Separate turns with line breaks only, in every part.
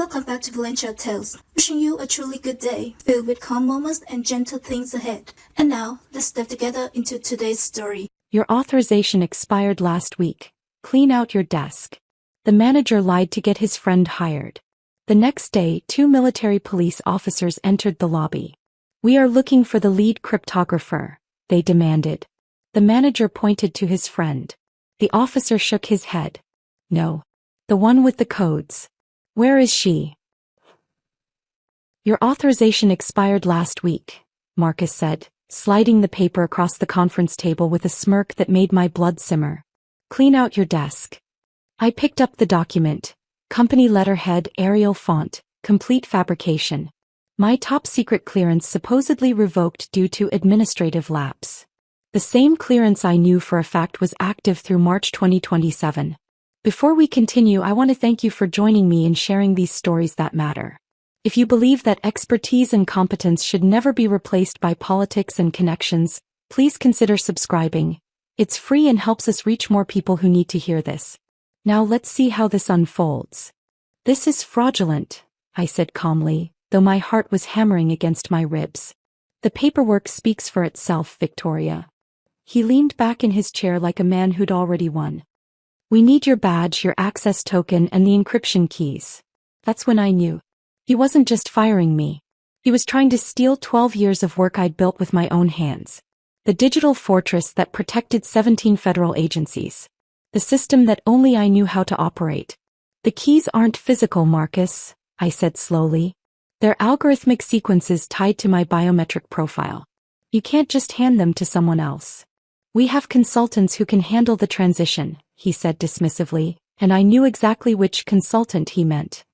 Welcome back to Velentra Tales, wishing you a truly good day, filled with calm moments and gentle things ahead. And now, let's dive together into today's story.
Your authorization expired last week. Clean out your desk. The manager lied to get his friend hired. The next day, 2 military police officers entered the lobby. We are looking for the lead cryptographer, they demanded. The manager pointed to his friend. The officer shook his head. No. The one with the codes. Where is she? Your authorization expired last week, Marcus said, sliding the paper across the conference table with a smirk that made my blood simmer. Clean out your desk. I picked up the document. Company letterhead, Arial font, complete fabrication. My top secret clearance supposedly revoked due to administrative lapse. The same clearance I knew for a fact was active through March 2027. Before we continue, I want to thank you for joining me in sharing these stories that matter. If you believe that expertise and competence should never be replaced by politics and connections, please consider subscribing. It's free and helps us reach more people who need to hear this. Now let's see how this unfolds. This is fraudulent, I said calmly, though my heart was hammering against my ribs. The paperwork speaks for itself, Victoria. He leaned back in his chair like a man who'd already won. We need your badge, your access token, and the encryption keys. That's when I knew. He wasn't just firing me. He was trying to steal 12 years of work I'd built with my own hands. The digital fortress that protected 17 federal agencies. The system that only I knew how to operate. The keys aren't physical, Marcus, I said slowly. They're algorithmic sequences tied to my biometric profile. You can't just hand them to someone else. We have consultants who can handle the transition, he said dismissively, and I knew exactly which consultant he meant.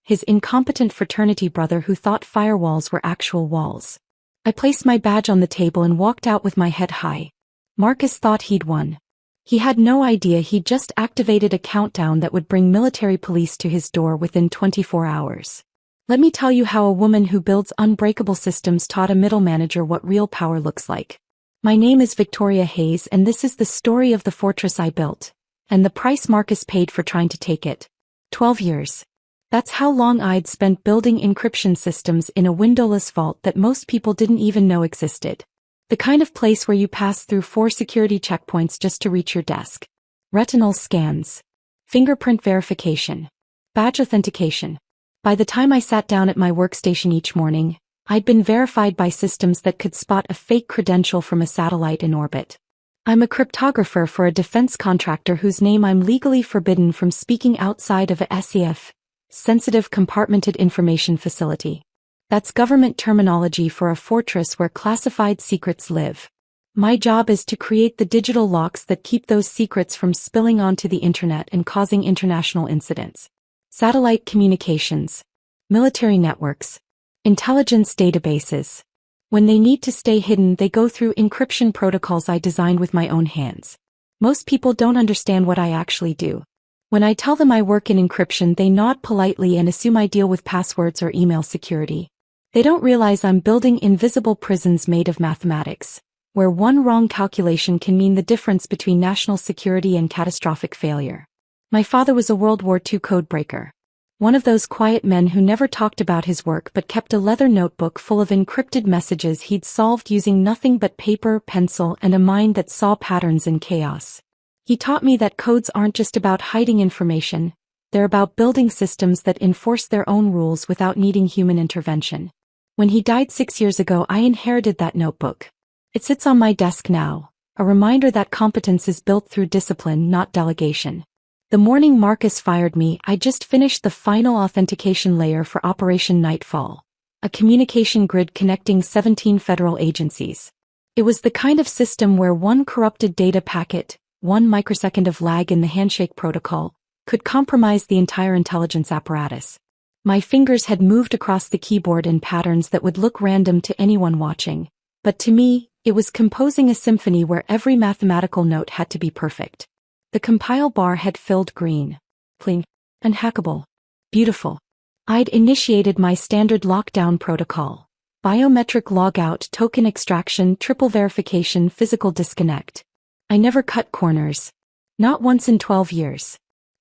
His incompetent fraternity brother who thought firewalls were actual walls. I placed my badge on the table and walked out with my head high. Marcus thought he'd won. He had no idea he'd just activated a countdown that would bring military police to his door within 24 hours. Let me tell you how a woman who builds unbreakable systems taught a middle manager what real power looks like. My name is Victoria Hayes, and this is the story of the fortress I built. And the price Marcus paid for trying to take it. 12 years. That's how long I'd spent building encryption systems in a windowless vault that most people didn't even know existed. The kind of place where you pass through 4 security checkpoints just to reach your desk. Retinal scans. Fingerprint verification. Badge authentication. By the time I sat down at my workstation each morning, I'd been verified by systems that could spot a fake credential from a satellite in orbit. I'm a cryptographer for a defense contractor whose name I'm legally forbidden from speaking outside of a SEF, Sensitive Compartmented Information Facility. That's government terminology for a fortress where classified secrets live. My job is to create the digital locks that keep those secrets from spilling onto the internet and causing international incidents. Satellite communications, military networks, intelligence databases. When they need to stay hidden, they go through encryption protocols I designed with my own hands. Most people don't understand what I actually do. When I tell them I work in encryption, they nod politely and assume I deal with passwords or email security. They don't realize I'm building invisible prisons made of mathematics, where one wrong calculation can mean the difference between national security and catastrophic failure. My father was a World War II codebreaker. One of those quiet men who never talked about his work but kept a leather notebook full of encrypted messages he'd solved using nothing but paper, pencil, and a mind that saw patterns in chaos. He taught me that codes aren't just about hiding information, they're about building systems that enforce their own rules without needing human intervention. When he died 6 years ago, I inherited that notebook. It sits on my desk now, a reminder that competence is built through discipline, not delegation. The morning Marcus fired me, I just finished the final authentication layer for Operation Nightfall, a communication grid connecting 17 federal agencies. It was the kind of system where one corrupted data packet, 1 microsecond of lag in the handshake protocol, could compromise the entire intelligence apparatus. My fingers had moved across the keyboard in patterns that would look random to anyone watching, but to me, it was composing a symphony where every mathematical note had to be perfect. The compile bar had filled green. Clean. Unhackable. Beautiful. I'd initiated my standard lockdown protocol. Biometric logout, token extraction, triple verification, physical disconnect. I never cut corners. Not once in 12 years.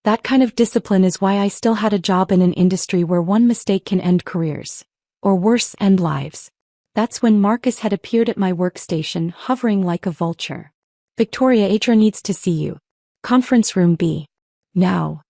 That kind of discipline is why I still had a job in an industry where one mistake can end careers. Or worse, end lives. That's when Marcus had appeared at my workstation, hovering like a vulture. Victoria, HR needs to see you. Conference room B. Now.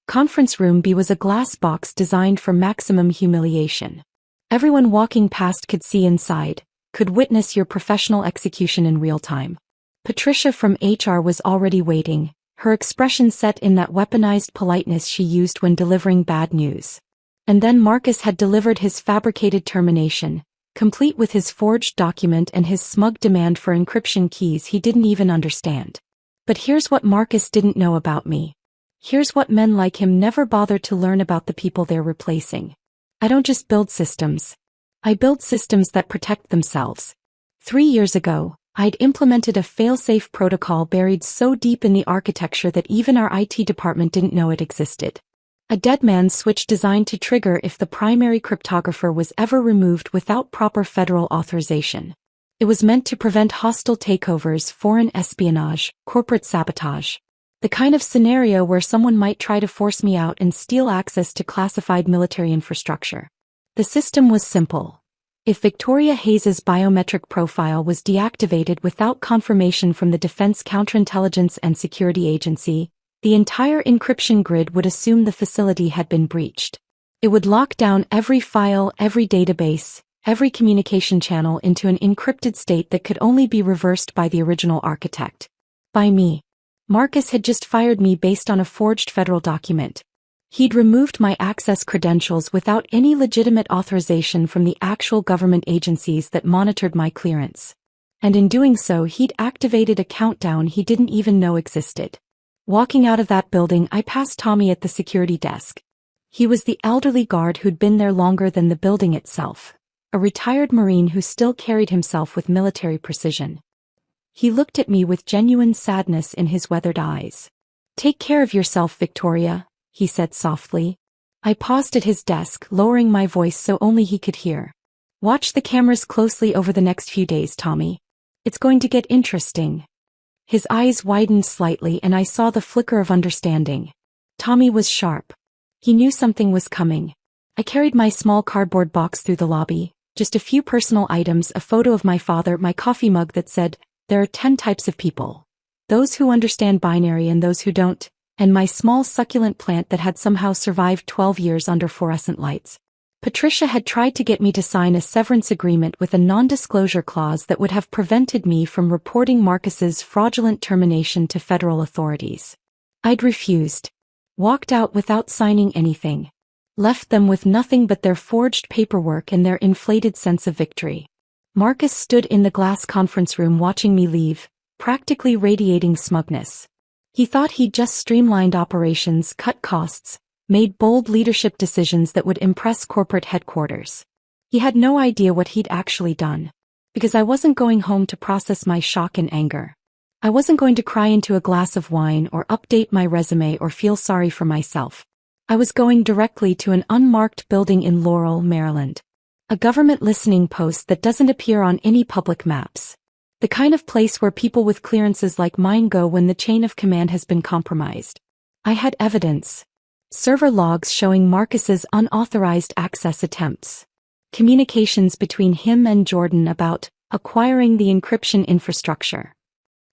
Conference room B was a glass box designed for maximum humiliation. Everyone walking past could see inside, could witness your professional execution in real time. Patricia from HR was already waiting, her expression set in that weaponized politeness she used when delivering bad news. And then Marcus had delivered his fabricated termination, complete with his forged document and his smug demand for encryption keys he didn't even understand. But here's what Marcus didn't know about me. Here's what men like him never bother to learn about the people they're replacing. I don't just build systems. I build systems that protect themselves. 3 years ago, I'd implemented a fail-safe protocol buried so deep in the architecture that even our IT department didn't know it existed. A dead man's switch designed to trigger if the primary cryptographer was ever removed without proper federal authorization. It was meant to prevent hostile takeovers, foreign espionage, corporate sabotage. The kind of scenario where someone might try to force me out and steal access to classified military infrastructure. The system was simple. If Victoria Hayes's biometric profile was deactivated without confirmation from the Defense Counterintelligence and Security Agency, the entire encryption grid would assume the facility had been breached. It would lock down every file, every database, every communication channel into an encrypted state that could only be reversed by the original architect. By me. Marcus had just fired me based on a forged federal document. He'd removed my access credentials without any legitimate authorization from the actual government agencies that monitored my clearance. And in doing so, he'd activated a countdown he didn't even know existed. Walking out of that building, I passed Tommy at the security desk. He was the elderly guard who'd been there longer than the building itself, a retired Marine who still carried himself with military precision. He looked at me with genuine sadness in his weathered eyes. "Take care of yourself, Victoria," he said softly. I paused at his desk, lowering my voice so only he could hear. "Watch the cameras closely over the next few days, Tommy. It's going to get interesting." His eyes widened slightly and I saw the flicker of understanding. Tommy was sharp. He knew something was coming. I carried my small cardboard box through the lobby, just a few personal items, a photo of my father, my coffee mug that said, "There are 10 types of people. Those who understand binary and those who don't," and my small succulent plant that had somehow survived 12 years under fluorescent lights. Patricia had tried to get me to sign a severance agreement with a non-disclosure clause that would have prevented me from reporting Marcus's fraudulent termination to federal authorities. I'd refused. Walked out without signing anything. Left them with nothing but their forged paperwork and their inflated sense of victory. Marcus stood in the glass conference room watching me leave, practically radiating smugness. He thought he'd just streamlined operations, cut costs, made bold leadership decisions that would impress corporate headquarters. He had no idea what he'd actually done. Because I wasn't going home to process my shock and anger. I wasn't going to cry into a glass of wine or update my resume or feel sorry for myself. I was going directly to an unmarked building in Laurel, Maryland. A government listening post that doesn't appear on any public maps. The kind of place where people with clearances like mine go when the chain of command has been compromised. I had evidence. Server logs showing Marcus's unauthorized access attempts. Communications between him and Jordan about acquiring the encryption infrastructure.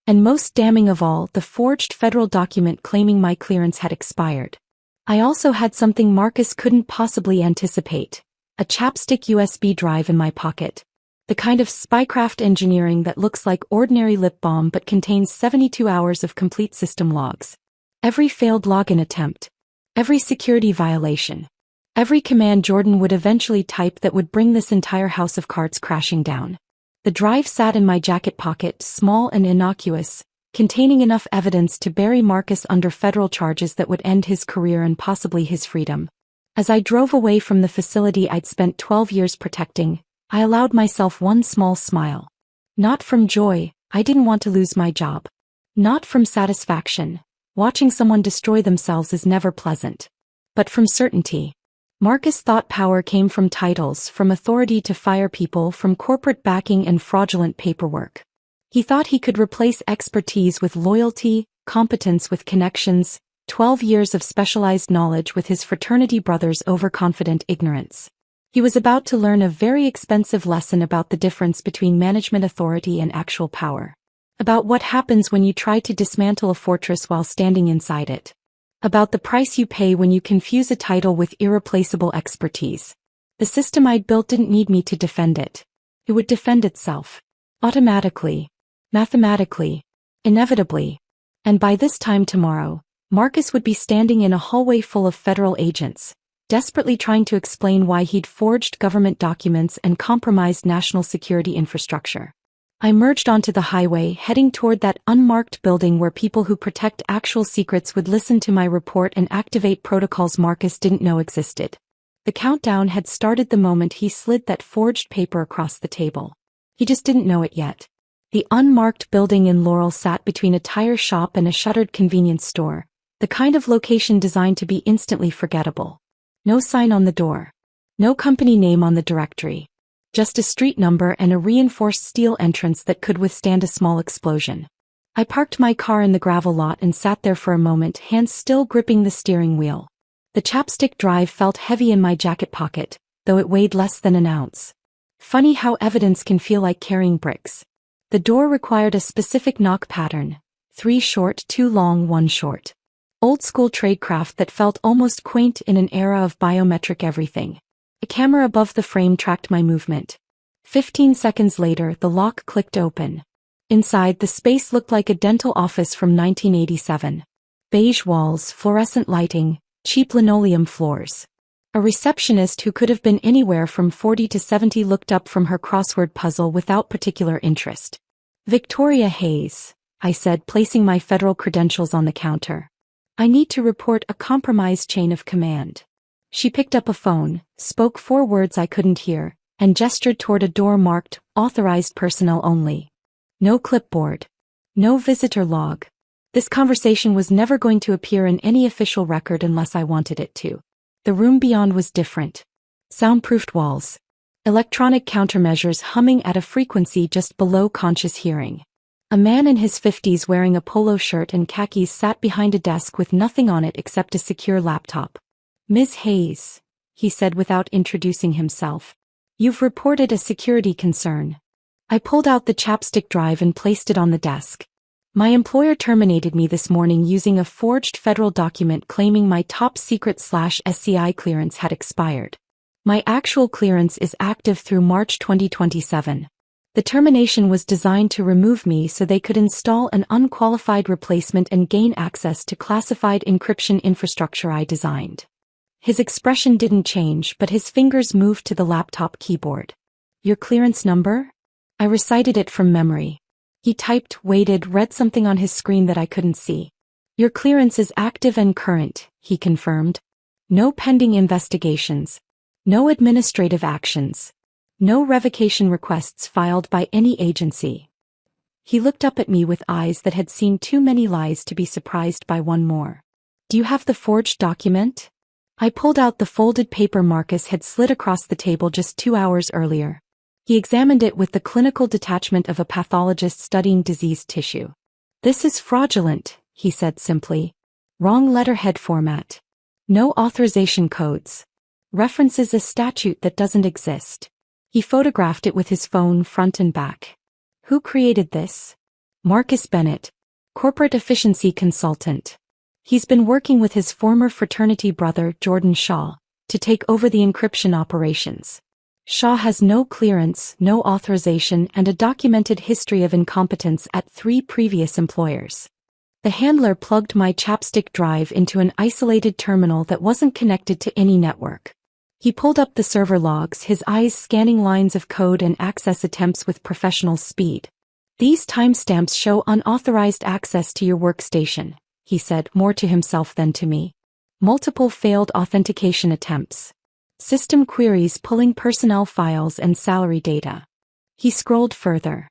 And most damning of all, the forged federal document claiming my clearance had expired. I also had something Marcus couldn't possibly anticipate. A chapstick USB drive in my pocket. The kind of spycraft engineering that looks like ordinary lip balm but contains 72 hours of complete system logs. Every failed login attempt. Every security violation. Every command Jordan would eventually type that would bring this entire house of cards crashing down. The drive sat in my jacket pocket, small and innocuous, containing enough evidence to bury Marcus under federal charges that would end his career and possibly his freedom. As I drove away from the facility I'd spent 12 years protecting, I allowed myself one small smile. Not from joy, I didn't want to lose my job. Not from satisfaction, watching someone destroy themselves is never pleasant. But from certainty. Marcus thought power came from titles, from authority to fire people, from corporate backing and fraudulent paperwork. He thought he could replace expertise with loyalty, competence with connections, 12 years of specialized knowledge with his fraternity brother's overconfident ignorance. He was about to learn a very expensive lesson about the difference between management authority and actual power. About what happens when you try to dismantle a fortress while standing inside it. About the price you pay when you confuse a title with irreplaceable expertise. The system I'd built didn't need me to defend it. It would defend itself. Automatically. Mathematically. Inevitably. And by this time tomorrow, Marcus would be standing in a hallway full of federal agents, desperately trying to explain why he'd forged government documents and compromised national security infrastructure. I merged onto the highway, heading toward that unmarked building where people who protect actual secrets would listen to my report and activate protocols Marcus didn't know existed. The countdown had started the moment he slid that forged paper across the table. He just didn't know it yet. The unmarked building in Laurel sat between a tire shop and a shuttered convenience store, the kind of location designed to be instantly forgettable. No sign on the door. No company name on the directory. Just a street number and a reinforced steel entrance that could withstand a small explosion. I parked my car in the gravel lot and sat there for a moment, hands still gripping the steering wheel. The chapstick drive felt heavy in my jacket pocket, though it weighed less than an ounce. Funny how evidence can feel like carrying bricks. The door required a specific knock pattern. 3 short, 2 long, 1 short. Old-school tradecraft that felt almost quaint in an era of biometric everything. A camera above the frame tracked my movement. 15 seconds later, the lock clicked open. Inside, the space looked like a dental office from 1987. Beige walls, fluorescent lighting, cheap linoleum floors. A receptionist who could have been anywhere from 40 to 70 looked up from her crossword puzzle without particular interest. Victoria Hayes, I said, placing my federal credentials on the counter. I need to report a compromised chain of command. She picked up a phone, spoke 4 words I couldn't hear, and gestured toward a door marked, authorized personnel only. No clipboard. No visitor log. This conversation was never going to appear in any official record unless I wanted it to. The room beyond was different. Soundproofed walls. Electronic countermeasures humming at a frequency just below conscious hearing. A man in his 50s wearing a polo shirt and khakis sat behind a desk with nothing on it except a secure laptop. Ms. Hayes, he said without introducing himself. You've reported a security concern. I pulled out the chapstick drive and placed it on the desk. My employer terminated me this morning using a forged federal document claiming my top secret/SCI clearance had expired. My actual clearance is active through March 2027. The termination was designed to remove me so they could install an unqualified replacement and gain access to classified encryption infrastructure I designed. His expression didn't change, but his fingers moved to the laptop keyboard. Your clearance number? I recited it from memory. He typed, waited, read something on his screen that I couldn't see. Your clearance is active and current, he confirmed. No pending investigations. No administrative actions. No revocation requests filed by any agency. He looked up at me with eyes that had seen too many lies to be surprised by one more. Do you have the forged document? I pulled out the folded paper Marcus had slid across the table just 2 hours earlier. He examined it with the clinical detachment of a pathologist studying diseased tissue. This is fraudulent, he said simply. Wrong letterhead format. No authorization codes. References a statute that doesn't exist. He photographed it with his phone front and back. Who created this? Marcus Bennett, corporate efficiency consultant. He's been working with his former fraternity brother, Jordan Shaw, to take over the encryption operations. Shaw has no clearance, no authorization, and a documented history of incompetence at 3 previous employers. The handler plugged my chapstick drive into an isolated terminal that wasn't connected to any network. He pulled up the server logs, his eyes scanning lines of code and access attempts with professional speed. These timestamps show unauthorized access to your workstation, he said, more to himself than to me. Multiple failed authentication attempts. System queries pulling personnel files and salary data. He scrolled further.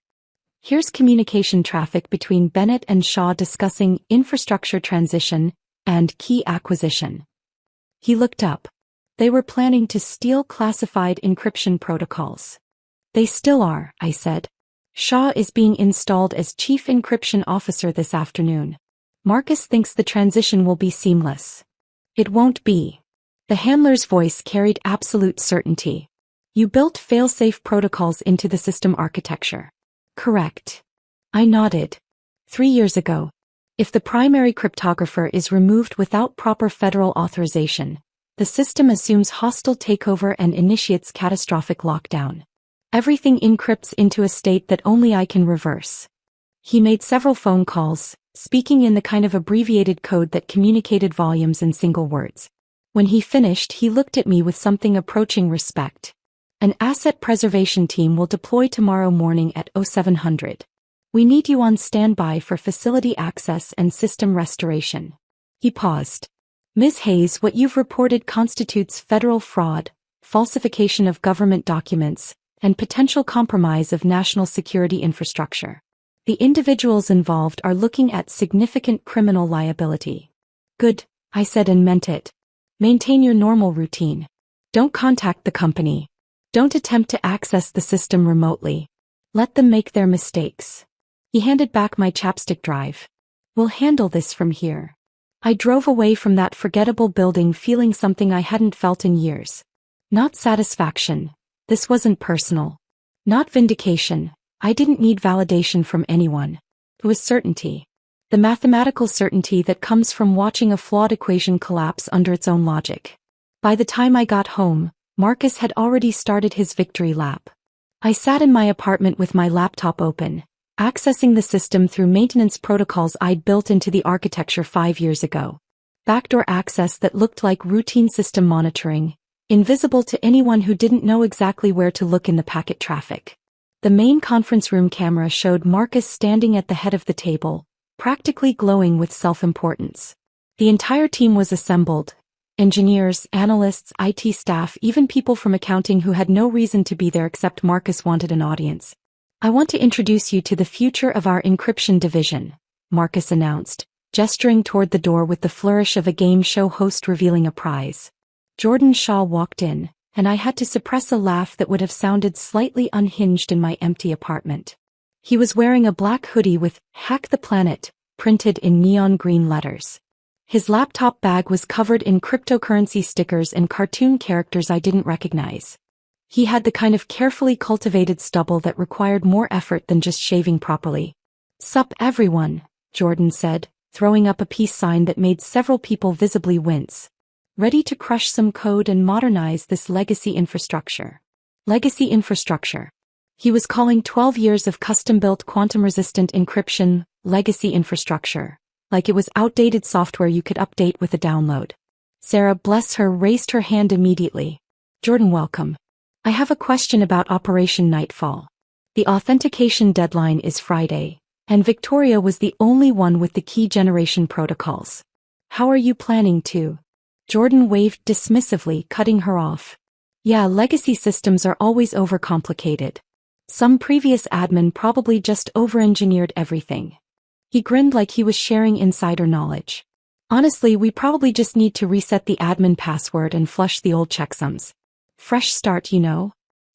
Here's communication traffic between Bennett and Shaw discussing infrastructure transition and key acquisition. He looked up. They were planning to steal classified encryption protocols. They still are, I said. Shaw is being installed as Chief Encryption Officer this afternoon. Marcus thinks the transition will be seamless. It won't be. The handler's voice carried absolute certainty. You built fail-safe protocols into the system architecture. Correct. I nodded. 3 years ago. If the primary cryptographer is removed without proper federal authorization, the system assumes hostile takeover and initiates catastrophic lockdown. Everything encrypts into a state that only I can reverse. He made several phone calls, speaking in the kind of abbreviated code that communicated volumes in single words. When he finished, he looked at me with something approaching respect. An asset preservation team will deploy tomorrow morning at 0700. We need you on standby for facility access and system restoration. He paused. Ms. Hayes, what you've reported constitutes federal fraud, falsification of government documents, and potential compromise of national security infrastructure. The individuals involved are looking at significant criminal liability. Good, I said and meant it. Maintain your normal routine. Don't contact the company. Don't attempt to access the system remotely. Let them make their mistakes. He handed back my chapstick drive. We'll handle this from here. I drove away from that forgettable building feeling something I hadn't felt in years. Not satisfaction. This wasn't personal. Not vindication. I didn't need validation from anyone. It was certainty. The mathematical certainty that comes from watching a flawed equation collapse under its own logic. By the time I got home, Marcus had already started his victory lap. I sat in my apartment with my laptop open, accessing the system through maintenance protocols I'd built into the architecture 5 years ago. Backdoor access that looked like routine system monitoring, invisible to anyone who didn't know exactly where to look in the packet traffic. The main conference room camera showed Marcus standing at the head of the table, practically glowing with self-importance. The entire team was assembled. Engineers, analysts, IT staff, even people from accounting who had no reason to be there except Marcus wanted an audience. I want to introduce you to the future of our encryption division, Marcus announced, gesturing toward the door with the flourish of a game show host revealing a prize. Jordan Shaw walked in, and I had to suppress a laugh that would have sounded slightly unhinged in my empty apartment. He was wearing a black hoodie with "Hack the Planet" printed in neon green letters. His laptop bag was covered in cryptocurrency stickers and cartoon characters I didn't recognize. He had the kind of carefully cultivated stubble that required more effort than just shaving properly. "Sup everyone," Jordan said, throwing up a peace sign that made several people visibly wince. Ready to crush some code and modernize this legacy infrastructure. Legacy infrastructure. He was calling 12 years of custom-built quantum-resistant encryption legacy infrastructure, like it was outdated software you could update with a download. Sarah, bless her, raised her hand immediately. Jordan, welcome. I have a question about Operation Nightfall. The authentication deadline is Friday, and Victoria was the only one with the key generation protocols. How are you planning to? Jordan waved dismissively, cutting her off. Yeah, legacy systems are always overcomplicated. Some previous admin probably just over-engineered everything. He grinned like he was sharing insider knowledge. Honestly, we probably just need to reset the admin password and flush the old checksums. Fresh start, you know?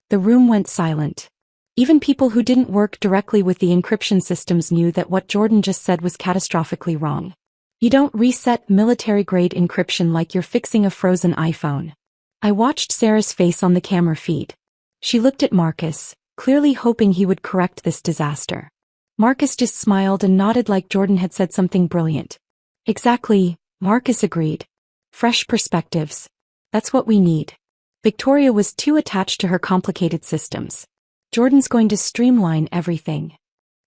The room went silent. Even people who didn't work directly with the encryption systems knew that what Jordan just said was catastrophically wrong. You don't reset military-grade encryption like you're fixing a frozen iPhone. I watched Sarah's face on the camera feed. She looked at Marcus, clearly hoping he would correct this disaster. Marcus just smiled and nodded like Jordan had said something brilliant. Exactly, Marcus agreed. Fresh perspectives. That's what we need. Victoria was too attached to her complicated systems. Jordan's going to streamline everything.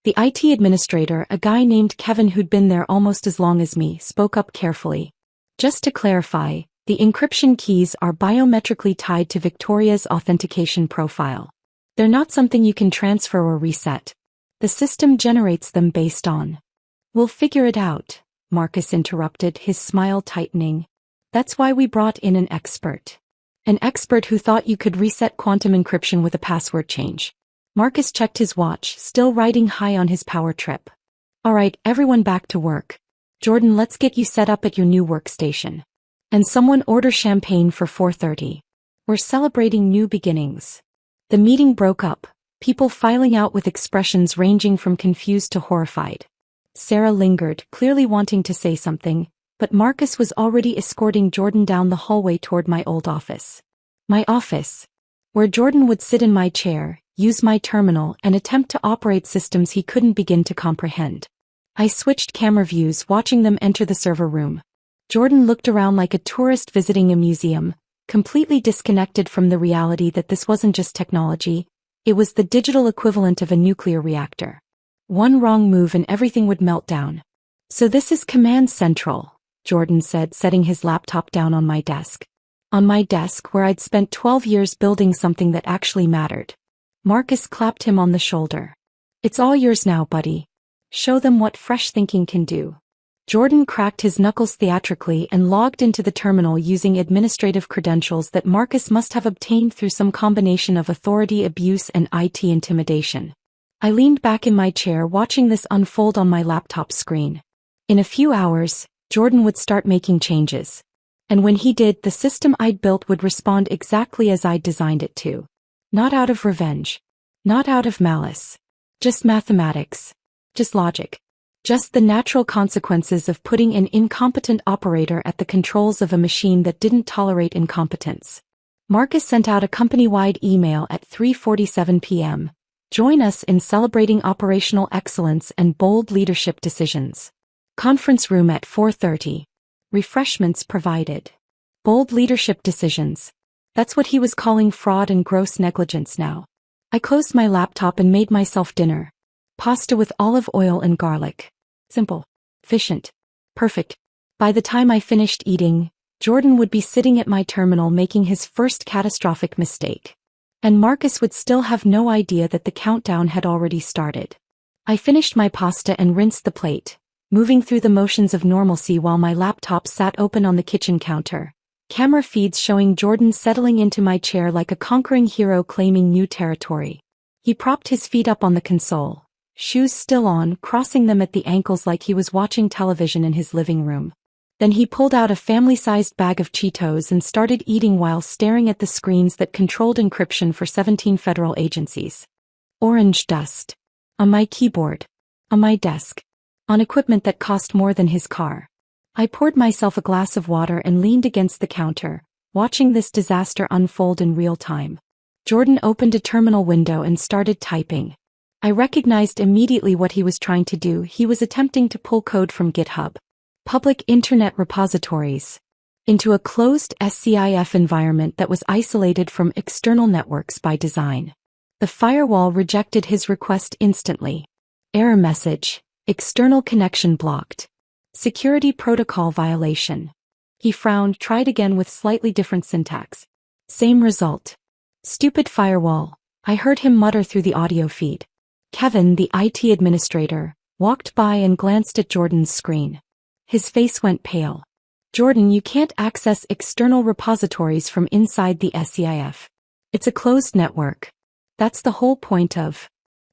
The IT administrator, a guy named Kevin who'd been there almost as long as me, spoke up carefully. Just to clarify, the encryption keys are biometrically tied to Victoria's authentication profile. They're not something you can transfer or reset. The system generates them based on. We'll figure it out, Marcus interrupted, his smile tightening. That's why we brought in an expert. An expert who thought you could reset quantum encryption with a password change. Marcus checked his watch, still riding high on his power trip. All right, everyone back to work. Jordan, let's get you set up at your new workstation. And someone order champagne for 4:30. We're celebrating new beginnings. The meeting broke up, people filing out with expressions ranging from confused to horrified. Sarah lingered, clearly wanting to say something, but Marcus was already escorting Jordan down the hallway toward my old office. My office, where Jordan would sit in my chair, use my terminal, and attempt to operate systems he couldn't begin to comprehend. I switched camera views, watching them enter the server room. Jordan looked around like a tourist visiting a museum, completely disconnected from the reality that this wasn't just technology, it was the digital equivalent of a nuclear reactor. One wrong move and everything would melt down. "So this is Command Central," Jordan said, setting his laptop down on my desk. On my desk, where I'd spent 12 years building something that actually mattered. Marcus clapped him on the shoulder. "It's all yours now, buddy. Show them what fresh thinking can do." Jordan cracked his knuckles theatrically and logged into the terminal using administrative credentials that Marcus must have obtained through some combination of authority abuse and IT intimidation. I leaned back in my chair watching this unfold on my laptop screen. In a few hours, Jordan would start making changes. And when he did, the system I'd built would respond exactly as I'd designed it to. Not out of revenge. Not out of malice. Just mathematics. Just logic. Just the natural consequences of putting an incompetent operator at the controls of a machine that didn't tolerate incompetence. Marcus sent out a company-wide email at 3:47 p.m. Join us in celebrating operational excellence and bold leadership decisions. Conference room at 4:30. Refreshments provided. Bold leadership decisions. That's what he was calling fraud and gross negligence now. I closed my laptop and made myself dinner. Pasta with olive oil and garlic. Simple. Efficient. Perfect. By the time I finished eating, Jordan would be sitting at my terminal making his first catastrophic mistake. And Marcus would still have no idea that the countdown had already started. I finished my pasta and rinsed the plate, moving through the motions of normalcy while my laptop sat open on the kitchen counter. Camera feeds showing Jordan settling into my chair like a conquering hero claiming new territory. He propped his feet up on the console, shoes still on, crossing them at the ankles like he was watching television in his living room. Then he pulled out a family-sized bag of Cheetos and started eating while staring at the screens that controlled encryption for 17 federal agencies. Orange dust. On my keyboard. On my desk. On equipment that cost more than his car. I poured myself a glass of water and leaned against the counter, watching this disaster unfold in real time. Jordan opened a terminal window and started typing. I recognized immediately what he was trying to do. He was attempting to pull code from GitHub, public internet repositories, into a closed SCIF environment that was isolated from external networks by design. The firewall rejected his request instantly. Error message. External connection blocked. Security protocol violation. He frowned, tried again with slightly different syntax. Same result. Stupid firewall. I heard him mutter through the audio feed. Kevin, the IT administrator, walked by and glanced at Jordan's screen. His face went pale. "Jordan, you can't access external repositories from inside the SCIF. It's a closed network. That's the whole point of—"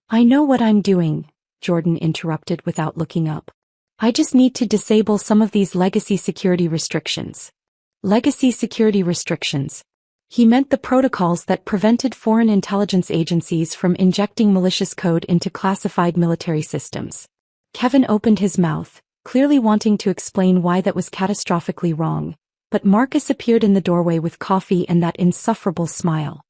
"I know what I'm doing," Jordan interrupted without looking up. "I just need to disable some of these legacy security restrictions." Legacy security restrictions. He meant the protocols that prevented foreign intelligence agencies from injecting malicious code into classified military systems. Kevin opened his mouth, clearly wanting to explain why that was catastrophically wrong, but Marcus appeared in the doorway with coffee and that insufferable smile.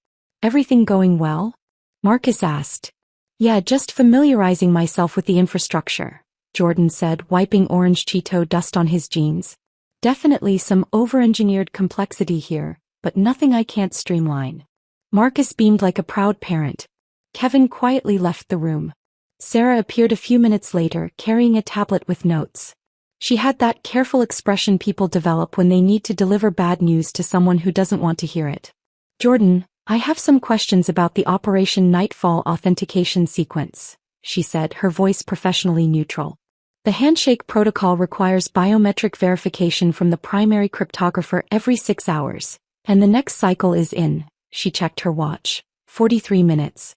"Everything going well?" Marcus asked. "Yeah, just familiarizing myself with the infrastructure," Jordan said, wiping orange Cheeto dust on his jeans. "Definitely some over-engineered complexity here, but nothing I can't streamline." Marcus beamed like a proud parent. Kevin quietly left the room. Sarah appeared a few minutes later, carrying a tablet with notes. She had that careful expression people develop when they need to deliver bad news to someone who doesn't want to hear it. "Jordan, I have some questions about the Operation Nightfall authentication sequence," she said, her voice professionally neutral. "The handshake protocol requires biometric verification from the primary cryptographer every 6 hours, and the next cycle is in," she checked her watch, 43 minutes.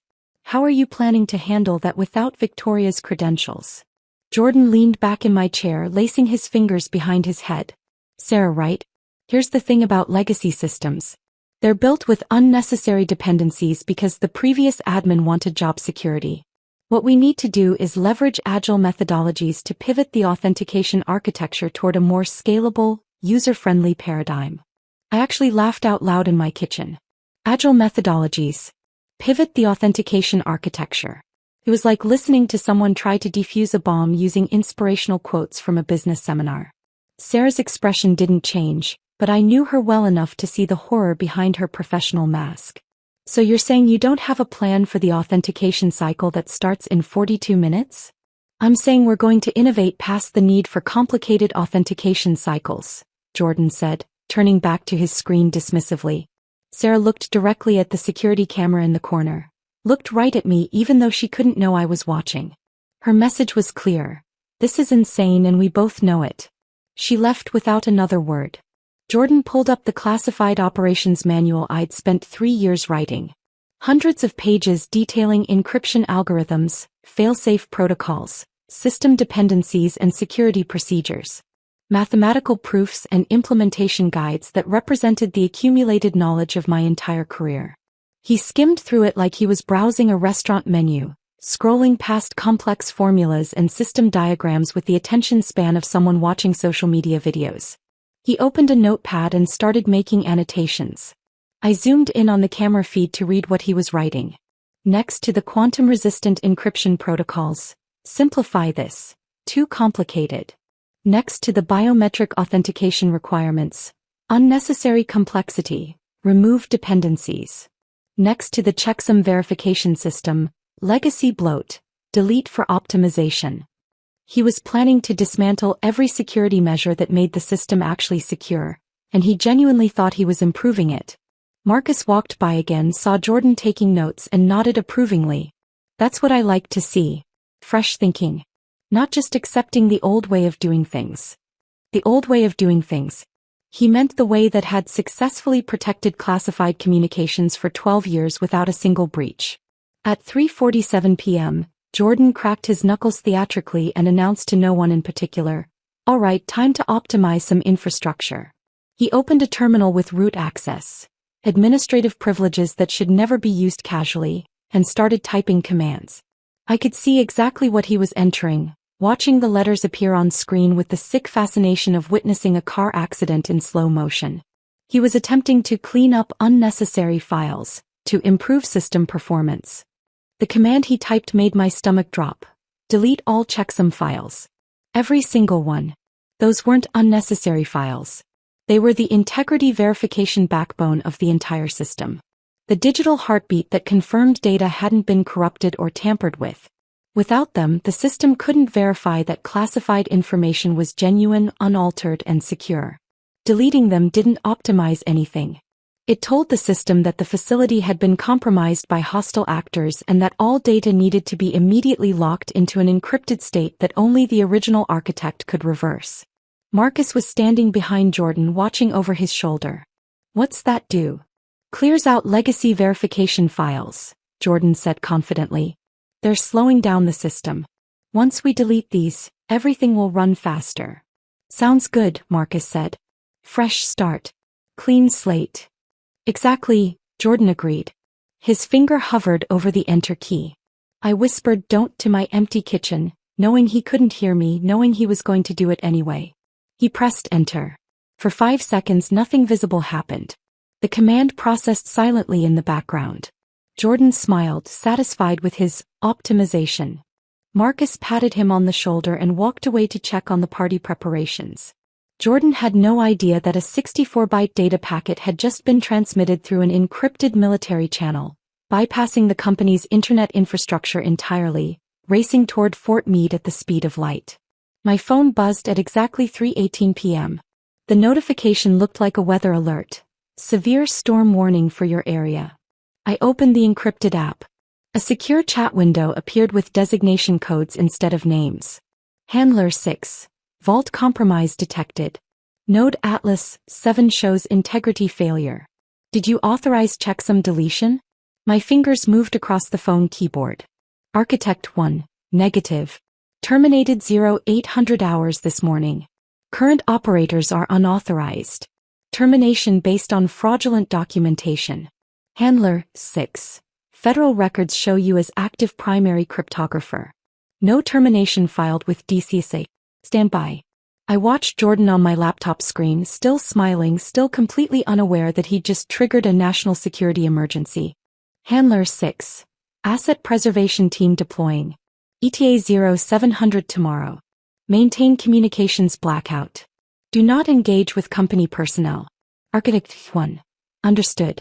"How are you planning to handle that without Victoria's credentials?" Jordan leaned back in my chair, lacing his fingers behind his head. "Sarah, right? Here's the thing about legacy systems. They're built with unnecessary dependencies because the previous admin wanted job security. What we need to do is leverage agile methodologies to pivot the authentication architecture toward a more scalable, user-friendly paradigm. I actually laughed out loud in my kitchen. Agile methodologies. Pivot the authentication architecture. It was like listening to someone try to defuse a bomb using inspirational quotes from a business seminar. Sarah's expression didn't change, but I knew her well enough to see the horror behind her professional mask. So you're saying you don't have a plan for the authentication cycle that starts in 42 minutes? I'm saying we're going to innovate past the need for complicated authentication cycles, Jordan said, turning back to his screen dismissively. Sarah looked directly at the security camera in the corner. Looked right at me even though she couldn't know I was watching. Her message was clear. This is insane and we both know it. She left without another word. Jordan pulled up the classified operations manual I'd spent 3 years writing. Hundreds of pages detailing encryption algorithms, fail-safe protocols, system dependencies and security procedures. Mathematical proofs and implementation guides that represented the accumulated knowledge of my entire career. He skimmed through it like he was browsing a restaurant menu, scrolling past complex formulas and system diagrams with the attention span of someone watching social media videos. He opened a notepad and started making annotations. I zoomed in on the camera feed to read what he was writing. Next to the quantum-resistant encryption protocols. Simplify this. Too complicated. Next to the biometric authentication requirements. Unnecessary complexity. Remove dependencies. Next to the checksum verification system. Legacy bloat. Delete for optimization. He was planning to dismantle every security measure that made the system actually secure, and he genuinely thought he was improving it. Marcus walked by again, saw Jordan taking notes and nodded approvingly. That's what I like to see. Fresh thinking. Not just accepting the old way of doing things. The old way of doing things. He meant the way that had successfully protected classified communications for 12 years without a single breach. At 3:47 p.m., Jordan cracked his knuckles theatrically and announced to no one in particular, "All right, time to optimize some infrastructure." He opened a terminal with root access, administrative privileges that should never be used casually, and started typing commands. I could see exactly what he was entering, watching the letters appear on screen with the sick fascination of witnessing a car accident in slow motion. He was attempting to clean up unnecessary files, to improve system performance. The command he typed made my stomach drop. Delete all checksum files. Every single one. Those weren't unnecessary files. They were the integrity verification backbone of the entire system. The digital heartbeat that confirmed data hadn't been corrupted or tampered with. Without them, the system couldn't verify that classified information was genuine, unaltered, and secure. Deleting them didn't optimize anything. It told the system that the facility had been compromised by hostile actors and that all data needed to be immediately locked into an encrypted state that only the original architect could reverse. Marcus was standing behind Jordan, watching over his shoulder. "What's that do?" "Clears out legacy verification files," Jordan said confidently. "They're slowing down the system. Once we delete these, everything will run faster." "Sounds good," Marcus said. "Fresh start. Clean slate." "Exactly," Jordan agreed. His finger hovered over the enter key. I whispered "don't" to my empty kitchen, knowing he couldn't hear me, knowing he was going to do it anyway. He pressed enter. For 5 seconds nothing visible happened. The command processed silently in the background. Jordan smiled, satisfied with his optimization. Marcus patted him on the shoulder and walked away to check on the party preparations. Jordan had no idea that a 64-byte data packet had just been transmitted through an encrypted military channel, bypassing the company's internet infrastructure entirely, racing toward Fort Meade at the speed of light. My phone buzzed at exactly 3:18 p.m. The notification looked like a weather alert. "Severe storm warning for your area." I opened the encrypted app. A secure chat window appeared with designation codes instead of names. Handler 6. Vault compromise detected. Node Atlas 7 shows integrity failure. Did you authorize checksum deletion? My fingers moved across the phone keyboard. Architect 1. Negative. Terminated 0800 hours this morning. Current operators are unauthorized. Termination based on fraudulent documentation. Handler 6. Federal records show you as active primary cryptographer. No termination filed with DCSA. Stand by. I watched Jordan on my laptop screen, still smiling, still completely unaware that he'd just triggered a national security emergency. Handler 6. Asset Preservation Team deploying. ETA 0700 tomorrow. Maintain communications blackout. Do not engage with company personnel. Architect 1. Understood.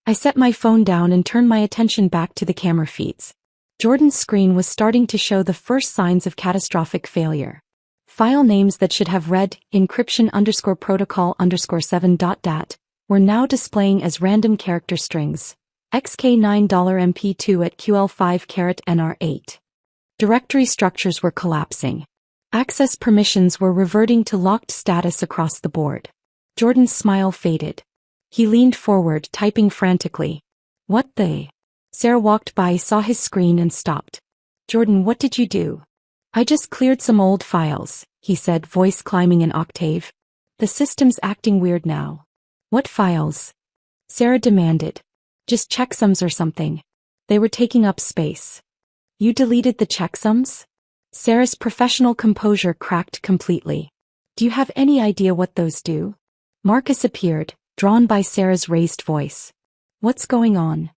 I set my phone down and turned my attention back to the camera feeds. Jordan's screen was starting to show the first signs of catastrophic failure. File names that should have read encryption_protocol_7.dat were now displaying as random character strings. XK9 $MP2 at QL5 $NR8. Directory structures were collapsing. Access permissions were reverting to locked status across the board. Jordan's smile faded. He leaned forward, typing frantically. What the? Sarah walked by, saw his screen and stopped. Jordan, what did you do? I just cleared some old files, he said, voice climbing an octave. The system's acting weird now. What files? Sarah demanded. Just checksums or something. They were taking up space. You deleted the checksums? Sarah's professional composure cracked completely. Do you have any idea what those do? Marcus appeared, drawn by Sarah's raised voice. What's going on?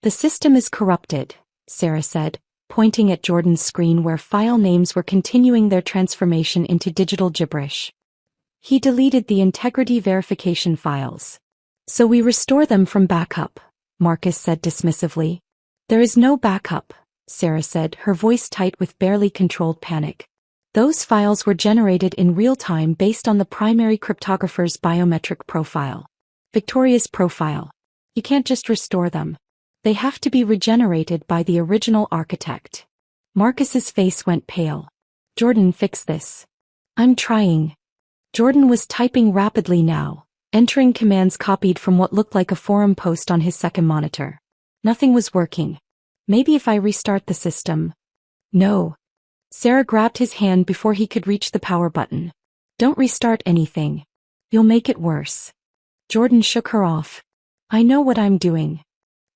The system is corrupted, Sarah said, pointing at Jordan's screen where file names were continuing their transformation into digital gibberish. He deleted the integrity verification files. So we restore them from backup, Marcus said dismissively. There is no backup, Sarah said, her voice tight with barely controlled panic. Those files were generated in real time based on the primary cryptographer's biometric profile. Victoria's profile. You can't just restore them. They have to be regenerated by the original architect. Marcus's face went pale. Jordan, fix this. I'm trying. Jordan was typing rapidly now, entering commands copied from what looked like a forum post on his second monitor. Nothing was working. Maybe if I restart the system. No. Sarah grabbed his hand before he could reach the power button. Don't restart anything. You'll make it worse. Jordan shook her off. I know what I'm doing.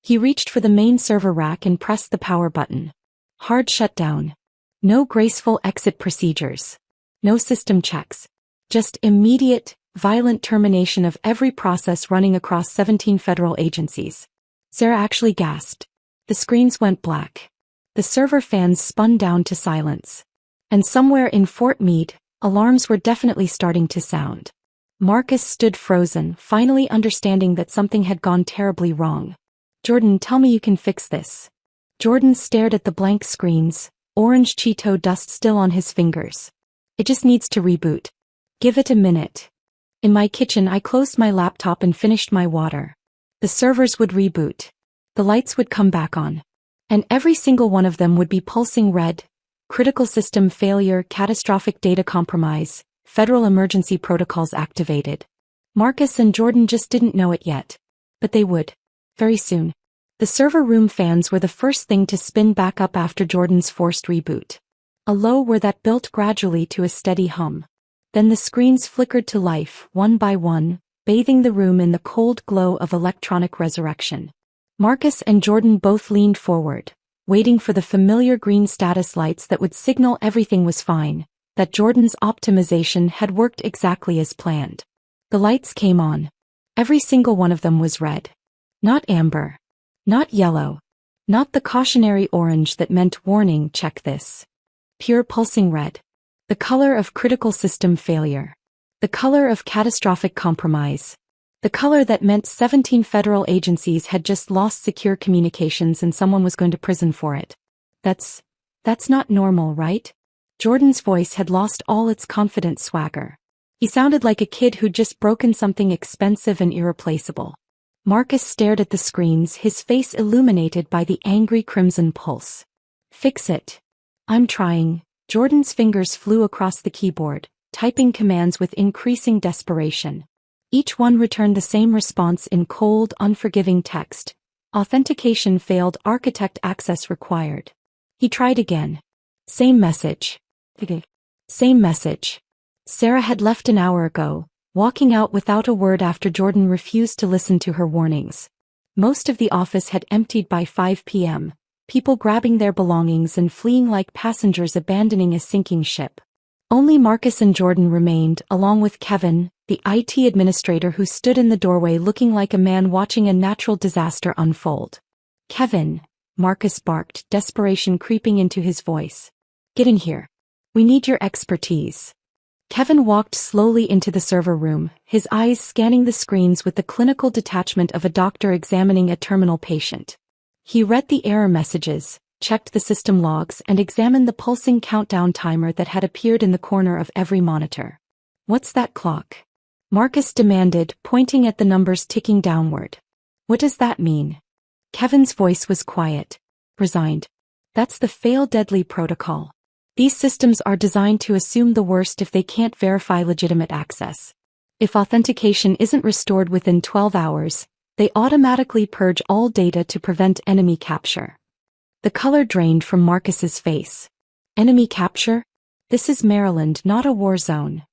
He reached for the main server rack and pressed the power button. Hard shutdown. No graceful exit procedures. No system checks. Just immediate, violent termination of every process running across 17 federal agencies. Sarah actually gasped. The screens went black. The server fans spun down to silence. And somewhere in Fort Meade, alarms were definitely starting to sound. Marcus stood frozen, finally understanding that something had gone terribly wrong. Jordan, tell me you can fix this. Jordan stared at the blank screens, orange Cheeto dust still on his fingers. It just needs to reboot. Give it a minute. In my kitchen, I closed my laptop and finished my water. The servers would reboot. The lights would come back on. And every single one of them would be pulsing red. Critical system failure, catastrophic data compromise, federal emergency protocols activated. Marcus and Jordan just didn't know it yet. But they would. Very soon. The server room fans were the first thing to spin back up after Jordan's forced reboot. A low whir that built gradually to a steady hum. Then the screens flickered to life, one by one, bathing the room in the cold glow of electronic resurrection. Marcus and Jordan both leaned forward, waiting for the familiar green status lights that would signal everything was fine, that Jordan's optimization had worked exactly as planned. The lights came on. Every single one of them was red. Not amber. Not yellow. Not the cautionary orange that meant warning, check this. Pure pulsing red. The color of critical system failure. The color of catastrophic compromise. The color that meant 17 federal agencies had just lost secure communications and someone was going to prison for it. That's not normal, right? Jordan's voice had lost all its confident swagger. He sounded like a kid who'd just broken something expensive and irreplaceable. Marcus stared at the screens, his face illuminated by the angry crimson pulse. Fix it. I'm trying. Jordan's fingers flew across the keyboard, typing commands with increasing desperation. Each one returned the same response in cold, unforgiving text. Authentication failed, architect access required. He tried again. Same message. Same message. Sarah had left an hour ago, walking out without a word after Jordan refused to listen to her warnings. Most of the office had emptied by 5 p.m., people grabbing their belongings and fleeing like passengers abandoning a sinking ship. Only Marcus and Jordan remained, along with Kevin, the IT administrator who stood in the doorway looking like a man watching a natural disaster unfold. "Kevin," Marcus barked, desperation creeping into his voice. "Get in here. We need your expertise." Kevin walked slowly into the server room, his eyes scanning the screens with the clinical detachment of a doctor examining a terminal patient. He read the error messages, checked the system logs, and examined the pulsing countdown timer that had appeared in the corner of every monitor. "What's that clock?" Marcus demanded, pointing at the numbers ticking downward. "What does that mean?" Kevin's voice was quiet, resigned. "That's the fail deadly protocol. These systems are designed to assume the worst if they can't verify legitimate access. If authentication isn't restored within 12 hours, they automatically purge all data to prevent enemy capture." The color drained from Marcus's face. "Enemy capture? This is Maryland, not a war zone."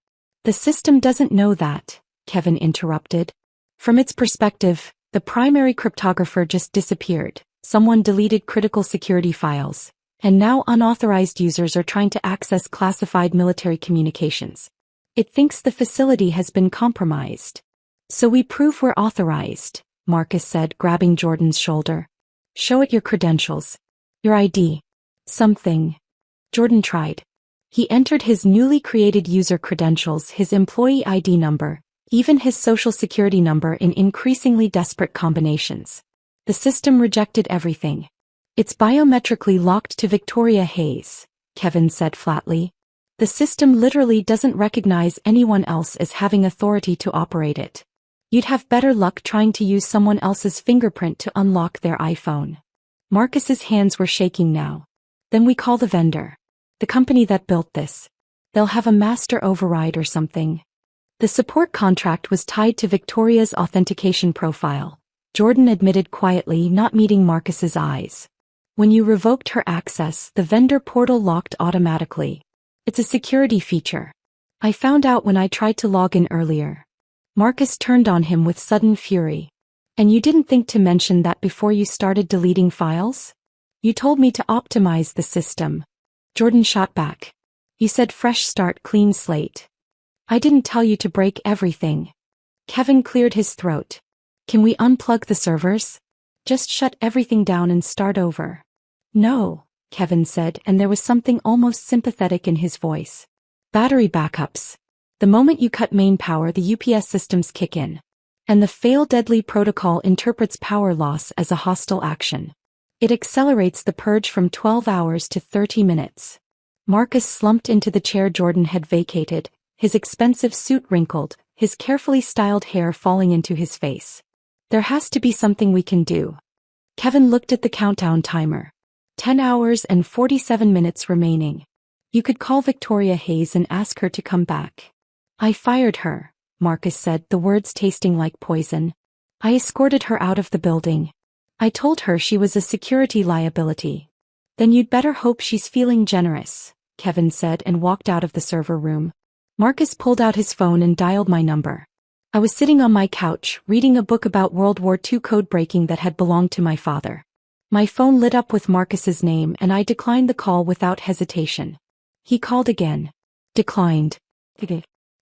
"The system doesn't know that," Kevin interrupted. "From its perspective, the primary cryptographer just disappeared. Someone deleted critical security files, and now unauthorized users are trying to access classified military communications. It thinks the facility has been compromised. So we prove we're authorized," Marcus said, grabbing Jordan's shoulder. "Show it your credentials. Your ID. Something." Jordan tried. He entered his newly created user credentials, his employee ID number, even his social security number in increasingly desperate combinations. The system rejected everything. "It's biometrically locked to Victoria Hayes," Kevin said flatly. "The system literally doesn't recognize anyone else as having authority to operate it. You'd have better luck trying to use someone else's fingerprint to unlock their iPhone." Marcus's hands were shaking now. "Then we call the vendor. The company that built this. They'll have a master override or something." The support contract was tied to Victoria's authentication profile, Jordan admitted quietly, not meeting Marcus's eyes. "When you revoked her access, the vendor portal locked automatically. It's a security feature. I found out when I tried to log in earlier." Marcus turned on him with sudden fury. "And you didn't think to mention that before you started deleting files? You told me to optimize the system." Jordan shot back. "You said fresh start, clean slate. I didn't tell you to break everything." Kevin cleared his throat. "Can we unplug the servers? Just shut everything down and start over." "No," Kevin said, and there was something almost sympathetic in his voice. "Battery backups. The moment you cut main power, the UPS systems kick in. And the fail deadly protocol interprets power loss as a hostile action. It accelerates the purge from 12 hours to 30 minutes. Marcus slumped into the chair Jordan had vacated, his expensive suit wrinkled, his carefully styled hair falling into his face. "There has to be something we can do." Kevin looked at the countdown timer. 10 hours and 47 minutes remaining. "You could call Victoria Hayes and ask her to come back." "I fired her," Marcus said, the words tasting like poison. "I escorted her out of the building. I told her she was a security liability." "Then you'd better hope she's feeling generous," Kevin said and walked out of the server room. Marcus pulled out his phone and dialed my number. I was sitting on my couch, reading a book about World War II code breaking that had belonged to my father. My phone lit up with Marcus's name and I declined the call without hesitation. He called again. Declined.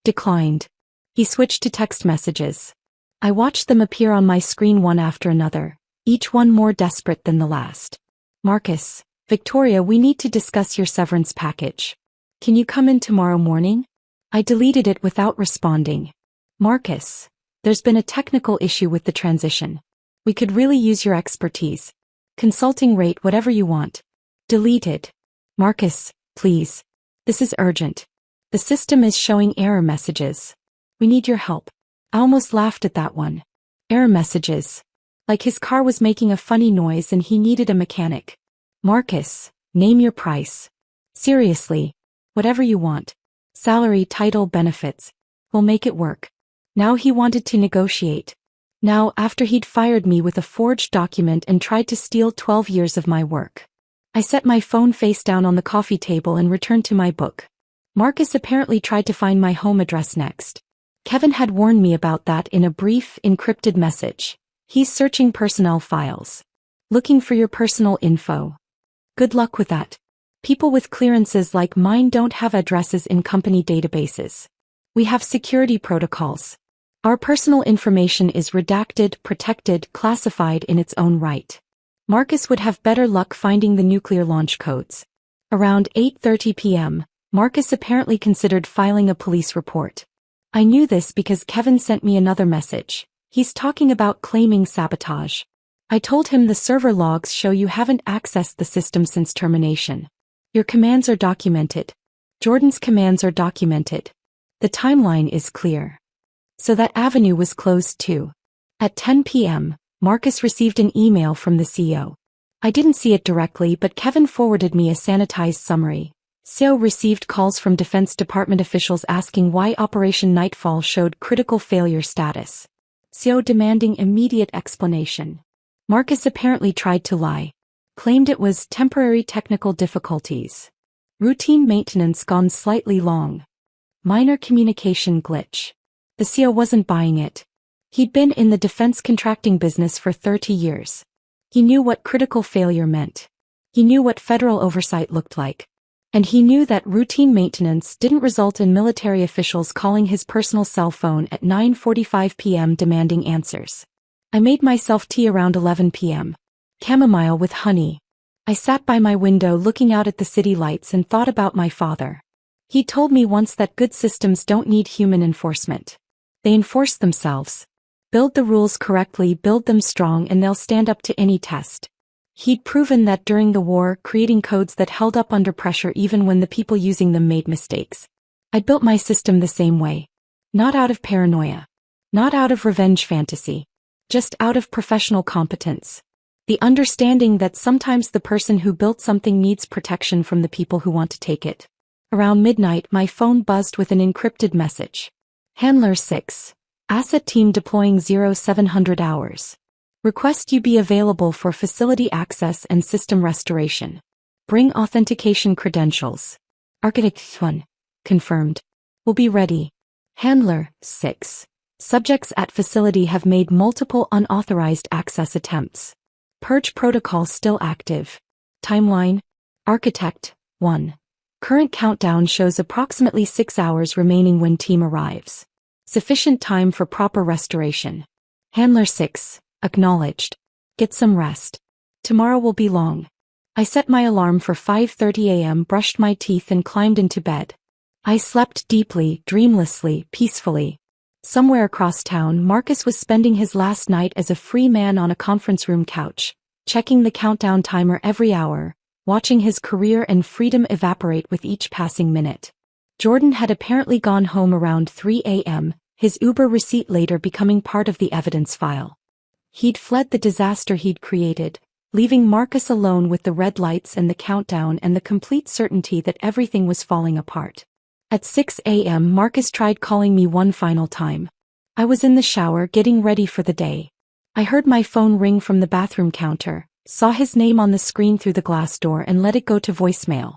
Declined. He switched to text messages. I watched them appear on my screen one after another, each one more desperate than the last. "Marcus, Victoria, we need to discuss your severance package. Can you come in tomorrow morning?" I deleted it without responding. "Marcus, there's been a technical issue with the transition. We could really use your expertise. Consulting rate whatever you want." Deleted. "Marcus, please. This is urgent. The system is showing error messages. We need your help." I almost laughed at that one. Error messages. Like his car was making a funny noise and he needed a mechanic. "Marcus, name your price. Seriously. Whatever you want. Salary, title, benefits. We'll make it work." Now he wanted to negotiate. Now, after he'd fired me with a forged document and tried to steal 12 years of my work. I set my phone face down on the coffee table and returned to my book. Marcus apparently tried to find my home address next. Kevin had warned me about that in a brief, encrypted message. He's searching personnel files. Looking for your personal info. Good luck with that. People with clearances like mine don't have addresses in company databases. We have security protocols. Our personal information is redacted, protected, classified in its own right. Marcus would have better luck finding the nuclear launch codes. Around 8:30 p.m., Marcus apparently considered filing a police report. I knew this because Kevin sent me another message. He's talking about claiming sabotage. I told him the server logs show you haven't accessed the system since termination. Your commands are documented. Jordan's commands are documented. The timeline is clear. So that avenue was closed too. At 10 p.m., Marcus received an email from the CEO. I didn't see it directly, but Kevin forwarded me a sanitized summary. CEO received calls from Defense Department officials asking why Operation Nightfall showed critical failure status. CEO demanding immediate explanation. Marcus apparently tried to lie. Claimed it was temporary technical difficulties. Routine maintenance gone slightly long. Minor communication glitch. The CEO wasn't buying it. He'd been in the defense contracting business for 30 years. He knew what critical failure meant. He knew what federal oversight looked like. And he knew that routine maintenance didn't result in military officials calling his personal cell phone at 9:45 p.m. demanding answers. I made myself tea around 11 p.m. Chamomile with honey. I sat by my window looking out at the city lights and thought about my father. He told me once that good systems don't need human enforcement. They enforce themselves. Build the rules correctly, build them strong, and they'll stand up to any test. He'd proven that during the war, creating codes that held up under pressure even when the people using them made mistakes. I'd built my system the same way. Not out of paranoia. Not out of revenge fantasy. Just out of professional competence. The understanding that sometimes the person who built something needs protection from the people who want to take it. Around midnight, my phone buzzed with an encrypted message. Handler 6. Asset team deploying 0700 hours. Request you be available for facility access and system restoration. Bring authentication credentials. Architect 1. Confirmed. Will be ready. Handler 6. Subjects at facility have made multiple unauthorized access attempts. Purge protocol still active. Timeline. Architect 1. Current countdown shows approximately 6 hours remaining when team arrives. Sufficient time for proper restoration. Handler 6. Acknowledged. Get some rest. Tomorrow will be long. I set my alarm for 5:30 a.m., brushed my teeth and climbed into bed. I slept deeply, dreamlessly, peacefully. Somewhere across town, Marcus was spending his last night as a free man on a conference room couch, checking the countdown timer every hour, watching his career and freedom evaporate with each passing minute. Jordan had apparently gone home around 3 a.m., his Uber receipt later becoming part of the evidence file. He'd fled the disaster he'd created, leaving Marcus alone with the red lights and the countdown and the complete certainty that everything was falling apart. At 6 a.m. Marcus tried calling me one final time. I was in the shower getting ready for the day. I heard my phone ring from the bathroom counter, saw his name on the screen through the glass door and let it go to voicemail.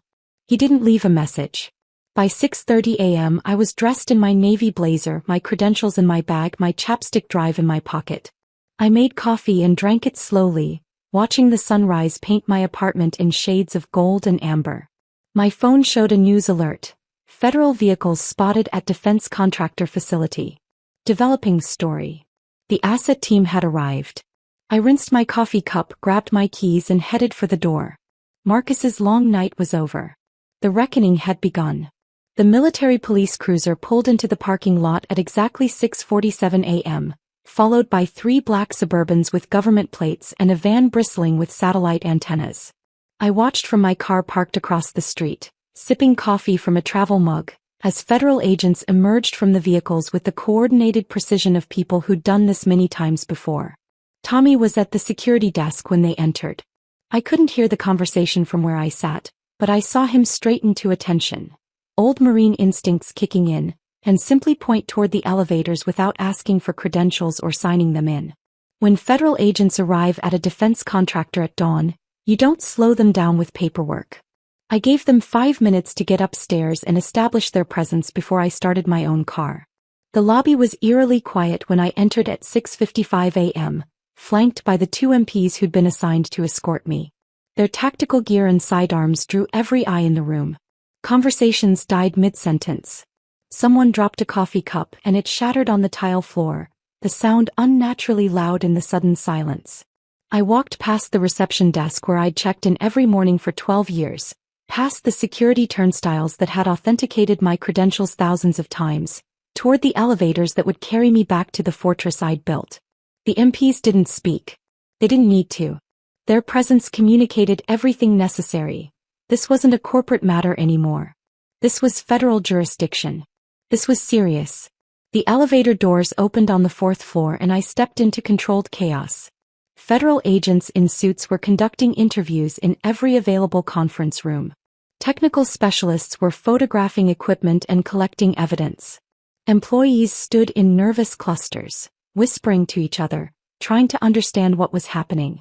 He didn't leave a message. By 6:30 a.m. I was dressed in my navy blazer, my credentials in my bag, my chapstick drive in my pocket. I made coffee and drank it slowly, watching the sunrise paint my apartment in shades of gold and amber. My phone showed a news alert. Federal vehicles spotted at defense contractor facility. Developing story. The asset team had arrived. I rinsed my coffee cup, grabbed my keys and headed for the door. Marcus's long night was over. The reckoning had begun. The military police cruiser pulled into the parking lot at exactly 6:47 a.m., followed by 3 black Suburbans with government plates and a van bristling with satellite antennas. I watched from my car parked across the street, sipping coffee from a travel mug, as federal agents emerged from the vehicles with the coordinated precision of people who'd done this many times before. Tommy was at the security desk when they entered. I couldn't hear the conversation from where I sat, but I saw him straighten to attention. Old Marine instincts kicking in, and simply point toward the elevators without asking for credentials or signing them in. When federal agents arrive at a defense contractor at dawn, you don't slow them down with paperwork. I gave them 5 minutes to get upstairs and establish their presence before I started my own car. The lobby was eerily quiet when I entered at 6:55 a.m., flanked by the two MPs who'd been assigned to escort me. Their tactical gear and sidearms drew every eye in the room. Conversations died mid-sentence. Someone dropped a coffee cup and it shattered on the tile floor, the sound unnaturally loud in the sudden silence. I walked past the reception desk where I'd checked in every morning for 12 years, past the security turnstiles that had authenticated my credentials thousands of times, toward the elevators that would carry me back to the fortress I'd built. The MPs didn't speak. They didn't need to. Their presence communicated everything necessary. This wasn't a corporate matter anymore. This was federal jurisdiction. This was serious. The elevator doors opened on the 4th floor and I stepped into controlled chaos. Federal agents in suits were conducting interviews in every available conference room. Technical specialists were photographing equipment and collecting evidence. Employees stood in nervous clusters, whispering to each other, trying to understand what was happening.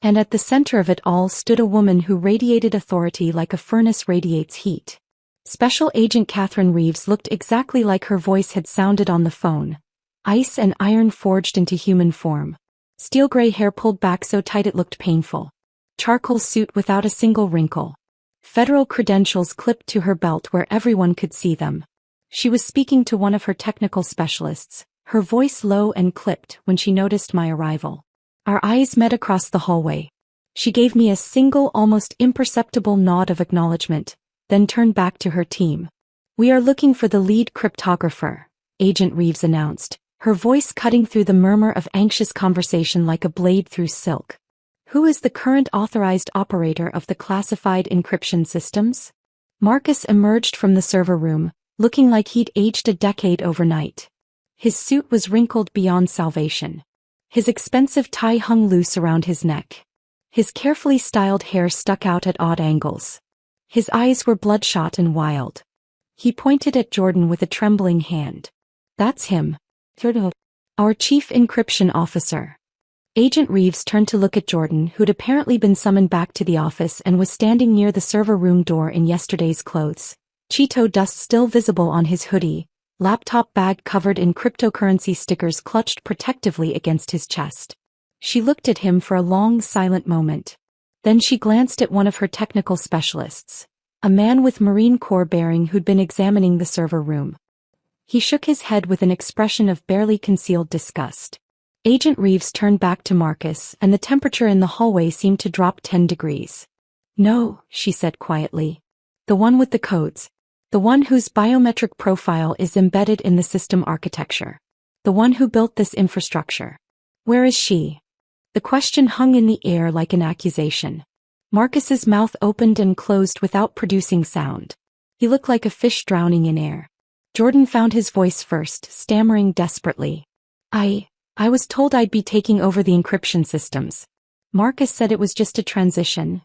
And at the center of it all stood a woman who radiated authority like a furnace radiates heat. Special Agent Catherine Reeves looked exactly like her voice had sounded on the phone. Ice and iron forged into human form. Steel gray hair pulled back so tight it looked painful. Charcoal suit without a single wrinkle. Federal credentials clipped to her belt where everyone could see them. She was speaking to one of her technical specialists, her voice low and clipped when she noticed my arrival. Our eyes met across the hallway. She gave me a single, almost imperceptible nod of acknowledgement, then turned back to her team. "We are looking for the lead cryptographer," Agent Reeves announced, her voice cutting through the murmur of anxious conversation like a blade through silk. "Who is the current authorized operator of the classified encryption systems?" Marcus emerged from the server room, looking like he'd aged a decade overnight. His suit was wrinkled beyond salvation. His expensive tie hung loose around his neck. His carefully styled hair stuck out at odd angles. His eyes were bloodshot and wild. He pointed at Jordan with a trembling hand. "That's him. Our chief encryption officer." Agent Reeves turned to look at Jordan, who'd apparently been summoned back to the office and was standing near the server room door in yesterday's clothes. Cheeto dust still visible on his hoodie, laptop bag covered in cryptocurrency stickers clutched protectively against his chest. She looked at him for a long, silent moment. Then she glanced at one of her technical specialists, a man with Marine Corps bearing who'd been examining the server room. He shook his head with an expression of barely concealed disgust. Agent Reeves turned back to Marcus, and the temperature in the hallway seemed to drop 10 degrees. "No," she said quietly. "The one with the codes. The one whose biometric profile is embedded in the system architecture. The one who built this infrastructure. Where is she?" The question hung in the air like an accusation. Marcus's mouth opened and closed without producing sound. He looked like a fish drowning in air. Jordan found his voice first, stammering desperately. I was told I'd be taking over the encryption systems. Marcus said it was just a transition."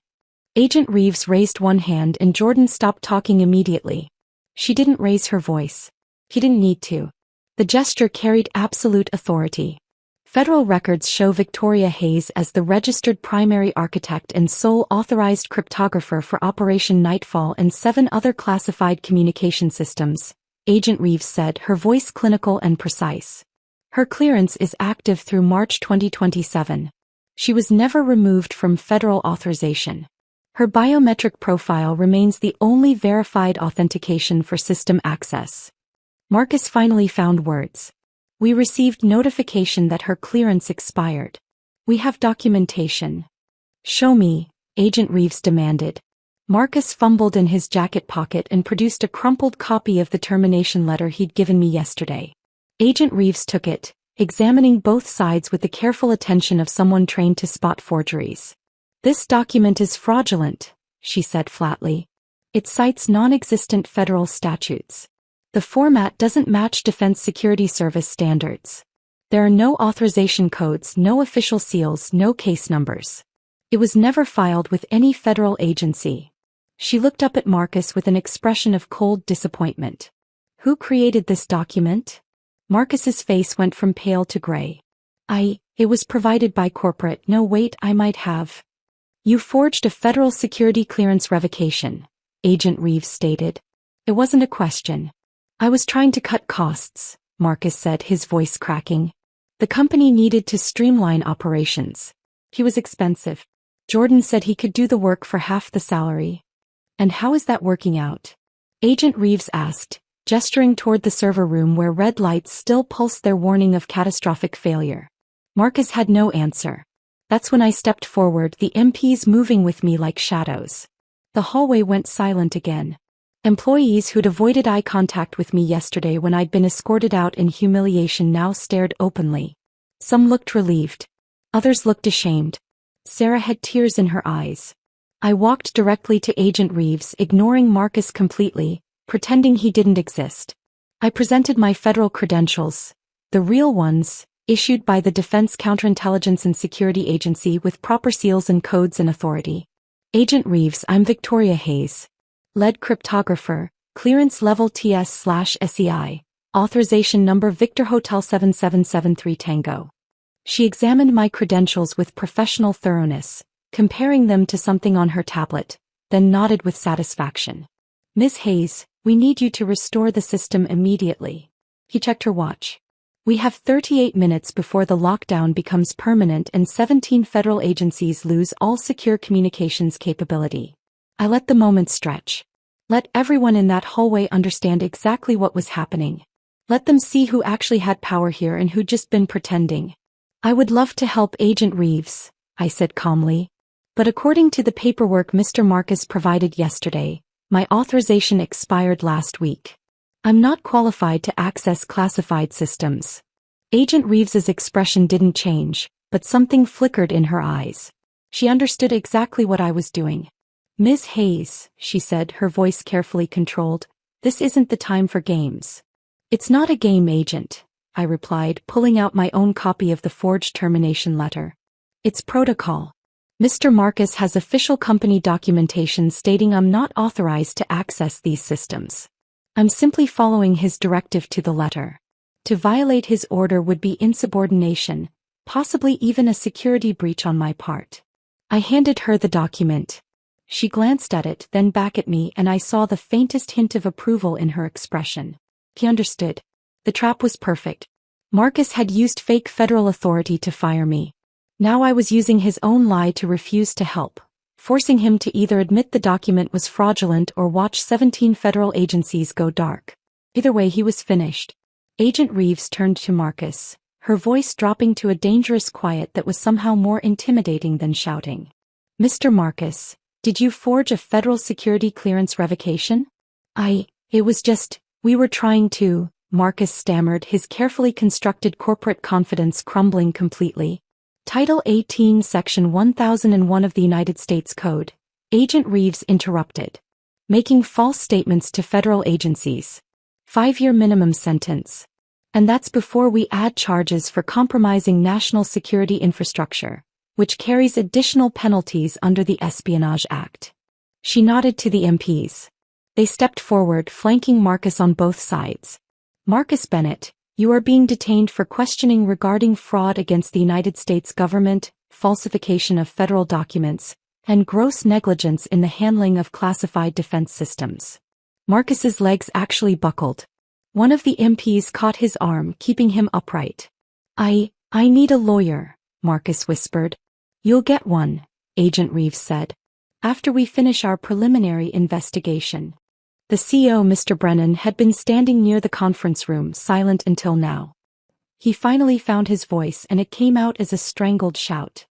Agent Reeves raised one hand and Jordan stopped talking immediately. She didn't raise her voice. He didn't need to. The gesture carried absolute authority. Federal records show Victoria Hayes as the registered primary architect and sole authorized cryptographer for Operation Nightfall and 7 other classified communication systems, Agent Reeves said, her voice clinical and precise. Her clearance is active through March 2027. She was never removed from federal authorization. Her biometric profile remains the only verified authentication for system access. Marcus finally found words. "We received notification that her clearance expired. We have documentation." "Show me," Agent Reeves demanded. Marcus fumbled in his jacket pocket and produced a crumpled copy of the termination letter he'd given me yesterday. Agent Reeves took it, examining both sides with the careful attention of someone trained to spot forgeries. "This document is fraudulent," she said flatly. "It cites non-existent federal statutes. The format doesn't match Defense Security Service standards. There are no authorization codes, no official seals, no case numbers. It was never filed with any federal agency." She looked up at Marcus with an expression of cold disappointment. "Who created this document?" Marcus's face went from pale to gray. It was provided by corporate. No, wait, I might have. "You forged a federal security clearance revocation," Agent Reeves stated. "It wasn't a question. I was trying to cut costs," Marcus said, his voice cracking. The company needed to streamline operations. He was expensive. Jordan said he could do the work for half the salary. And how is that working out? Agent Reeves asked, gesturing toward the server room where red lights still pulsed their warning of catastrophic failure. Marcus had no answer. That's when I stepped forward, the MPs moving with me like shadows. The hallway went silent again. Employees who'd avoided eye contact with me yesterday when I'd been escorted out in humiliation now stared openly. Some looked relieved. Others looked ashamed. Sarah had tears in her eyes. I walked directly to Agent Reeves, ignoring Marcus completely, pretending he didn't exist. I presented my federal credentials, the real ones, issued by the Defense Counterintelligence and Security Agency with proper seals and codes and authority. Agent Reeves, I'm Victoria Hayes. Lead cryptographer, clearance level TS/SEI, authorization number Victor Hotel 7773 Tango. She examined my credentials with professional thoroughness, comparing them to something on her tablet, then nodded with satisfaction. Ms. Hayes, we need you to restore the system immediately. He checked her watch. We have 38 minutes before the lockdown becomes permanent and 17 federal agencies lose all secure communications capability. I let the moment stretch. Let everyone in that hallway understand exactly what was happening. Let them see who actually had power here and who'd just been pretending. I would love to help Agent Reeves, I said calmly. But according to the paperwork Mr. Marcus provided yesterday, my authorization expired last week. I'm not qualified to access classified systems. Agent Reeves's expression didn't change, but something flickered in her eyes. She understood exactly what I was doing. Ms. Hayes, she said, her voice carefully controlled, this isn't the time for games. It's not a game, Agent, I replied, pulling out my own copy of the forged termination letter. It's protocol. Mr. Marcus has official company documentation stating I'm not authorized to access these systems. I'm simply following his directive to the letter. To violate his order would be insubordination, possibly even a security breach on my part. I handed her the document. She glanced at it, then back at me, and I saw the faintest hint of approval in her expression. He understood. The trap was perfect. Marcus had used fake federal authority to fire me. Now I was using his own lie to refuse to help, forcing him to either admit the document was fraudulent or watch 17 federal agencies go dark. Either way, he was finished. Agent Reeves turned to Marcus, her voice dropping to a dangerous quiet that was somehow more intimidating than shouting. Mr. Marcus, did you forge a federal security clearance revocation? It was just, we were trying to, Marcus stammered, his carefully constructed corporate confidence crumbling completely. Title 18 Section 1001 of the United States Code. Agent Reeves interrupted. Making false statements to federal agencies. 5-year minimum sentence. And that's before we add charges for compromising national security infrastructure, which carries additional penalties under the Espionage Act. She nodded to the MPs. They stepped forward, flanking Marcus on both sides. Marcus Bennett, you are being detained for questioning regarding fraud against the United States government, falsification of federal documents, and gross negligence in the handling of classified defense systems. Marcus's legs actually buckled. One of the MPs caught his arm, keeping him upright. I need a lawyer, Marcus whispered. You'll get one, Agent Reeves said. After we finish our preliminary investigation. The CO, Mr. Brennan, had been standing near the conference room, silent until now. He finally found his voice, and it came out as a strangled shout.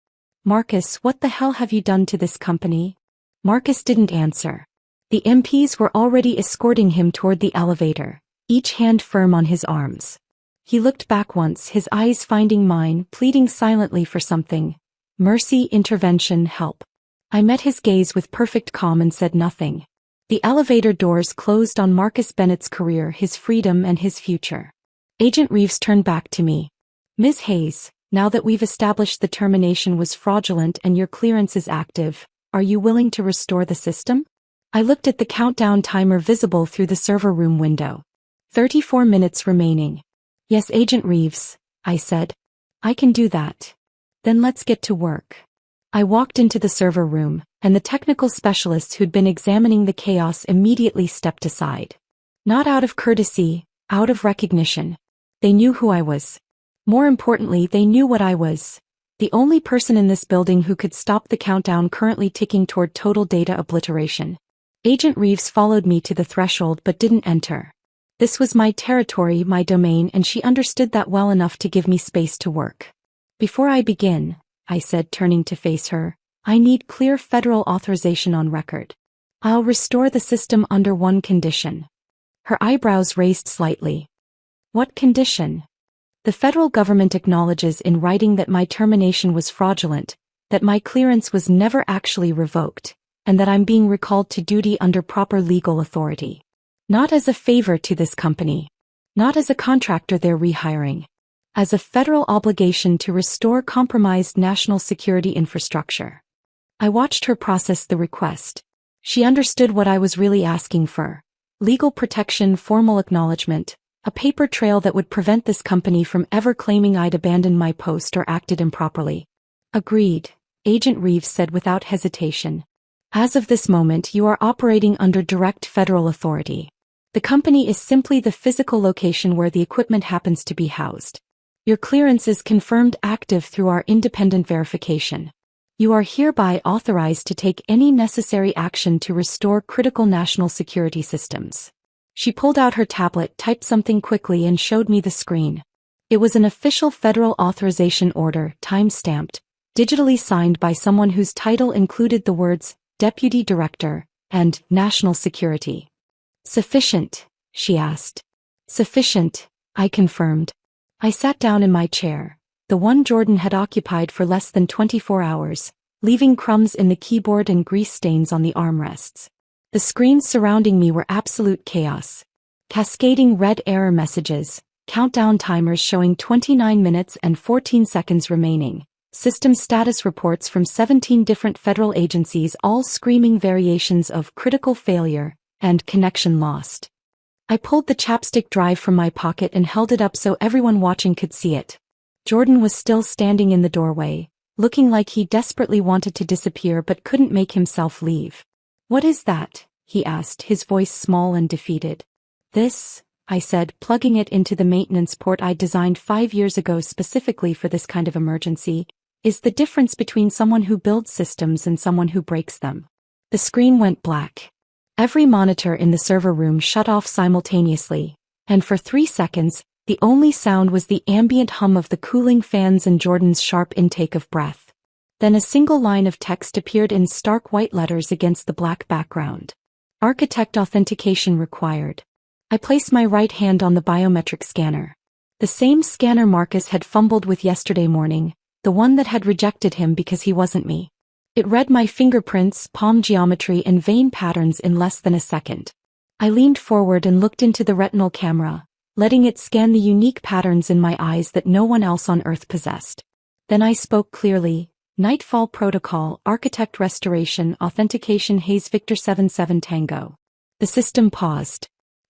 Marcus, what the hell have you done to this company? Marcus didn't answer. The MPs were already escorting him toward the elevator, each hand firm on his arms. He looked back once, his eyes finding mine, pleading silently for something. Mercy, intervention, help. I met his gaze with perfect calm and said nothing. The elevator doors closed on Marcus Bennett's career, his freedom, and his future. Agent Reeves turned back to me. Ms. Hayes, now that we've established the termination was fraudulent and your clearance is active, are you willing to restore the system? I looked at the countdown timer visible through the server room window. 34 minutes remaining. Yes, Agent Reeves, I said. I can do that. Then let's get to work. I walked into the server room, and the technical specialists who'd been examining the chaos immediately stepped aside. Not out of courtesy, out of recognition. They knew who I was. More importantly, they knew what I was. The only person in this building who could stop the countdown currently ticking toward total data obliteration. Agent Reeves followed me to the threshold but didn't enter. This was my territory, my domain, and she understood that well enough to give me space to work. Before I begin, I said, turning to face her, I need clear federal authorization on record. I'll restore the system under one condition. Her eyebrows raised slightly. What condition? The federal government acknowledges in writing that my termination was fraudulent, that my clearance was never actually revoked, and that I'm being recalled to duty under proper legal authority. Not as a favor to this company. Not as a contractor they're rehiring. As a federal obligation to restore compromised national security infrastructure. I watched her process the request. She understood what I was really asking for. Legal protection, formal acknowledgement, a paper trail that would prevent this company from ever claiming I'd abandoned my post or acted improperly. Agreed, Agent Reeves said without hesitation. As of this moment, you are operating under direct federal authority. The company is simply the physical location where the equipment happens to be housed. Your clearance is confirmed active through our independent verification. You are hereby authorized to take any necessary action to restore critical national security systems. She pulled out her tablet, typed something quickly, and showed me the screen. It was an official federal authorization order, time-stamped, digitally signed by someone whose title included the words, Deputy Director, and National Security. Sufficient, she asked. Sufficient, I confirmed. I sat down in my chair, the one Jordan had occupied for less than 24 hours, leaving crumbs in the keyboard and grease stains on the armrests. The screens surrounding me were absolute chaos. Cascading red error messages, countdown timers showing 29 minutes and 14 seconds remaining, system status reports from 17 different federal agencies, all screaming variations of critical failure and connection lost. I pulled the chapstick drive from my pocket and held it up so everyone watching could see it. Jordan was still standing in the doorway, looking like he desperately wanted to disappear but couldn't make himself leave. What is that? He asked, his voice small and defeated. This, I said, plugging it into the maintenance port I designed 5 years ago specifically for this kind of emergency, is the difference between someone who builds systems and someone who breaks them. The screen went black. Every monitor in the server room shut off simultaneously, and for 3 seconds, the only sound was the ambient hum of the cooling fans and Jordan's sharp intake of breath. Then a single line of text appeared in stark white letters against the black background. Architect authentication required. I placed my right hand on the biometric scanner. The same scanner Marcus had fumbled with yesterday morning, the one that had rejected him because he wasn't me. It read my fingerprints, palm geometry, and vein patterns in less than a second. I leaned forward and looked into the retinal camera, letting it scan the unique patterns in my eyes that no one else on Earth possessed. Then I spoke clearly. Nightfall Protocol, Architect Restoration, Authentication Hayes Victor 77 Tango. The system paused.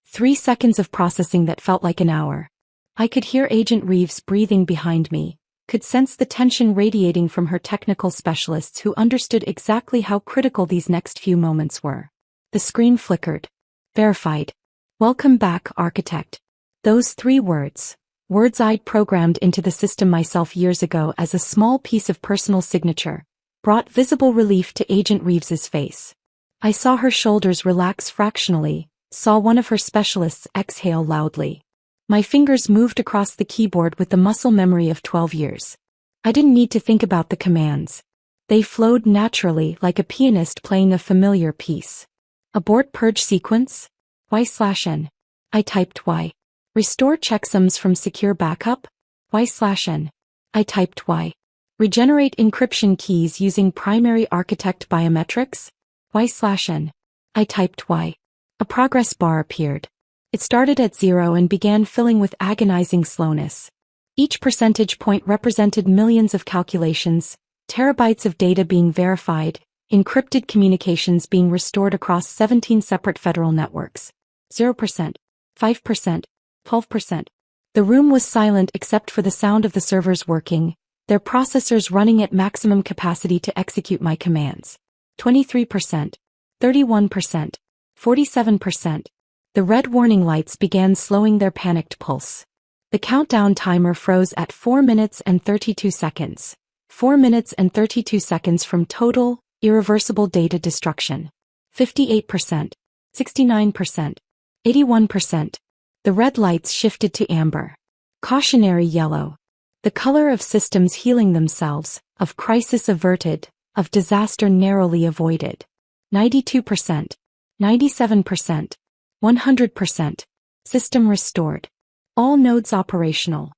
3 seconds of processing that felt like an hour. I could hear Agent Reeves breathing behind me, could sense the tension radiating from her technical specialists who understood exactly how critical these next few moments were. The screen flickered. Verified. Welcome back, Architect. Those 3 words. Words I'd programmed into the system myself years ago as a small piece of personal signature, brought visible relief to Agent Reeves's face. I saw her shoulders relax fractionally, saw one of her specialists exhale loudly. My fingers moved across the keyboard with the muscle memory of 12 years. I didn't need to think about the commands. They flowed naturally like a pianist playing a familiar piece. Abort purge sequence? Y/N. I typed Y. Restore checksums from secure backup? Y/N. I typed Y. Regenerate encryption keys using primary architect biometrics? Y/N. I typed Y. A progress bar appeared. It started at 0 and began filling with agonizing slowness. Each percentage point represented millions of calculations, terabytes of data being verified, encrypted communications being restored across 17 separate federal networks. 0%, 5%, 12%. The room was silent except for the sound of the servers working, their processors running at maximum capacity to execute my commands. 23%, 31%, 47%. The red warning lights began slowing their panicked pulse. The countdown timer froze at 4 minutes and 32 seconds. 4 minutes and 32 seconds from total, irreversible data destruction. 58%. 69%. 81%. The red lights shifted to amber. Cautionary yellow. The color of systems healing themselves, of crisis averted, of disaster narrowly avoided. 92%. 97%. 100%. System restored. All nodes operational.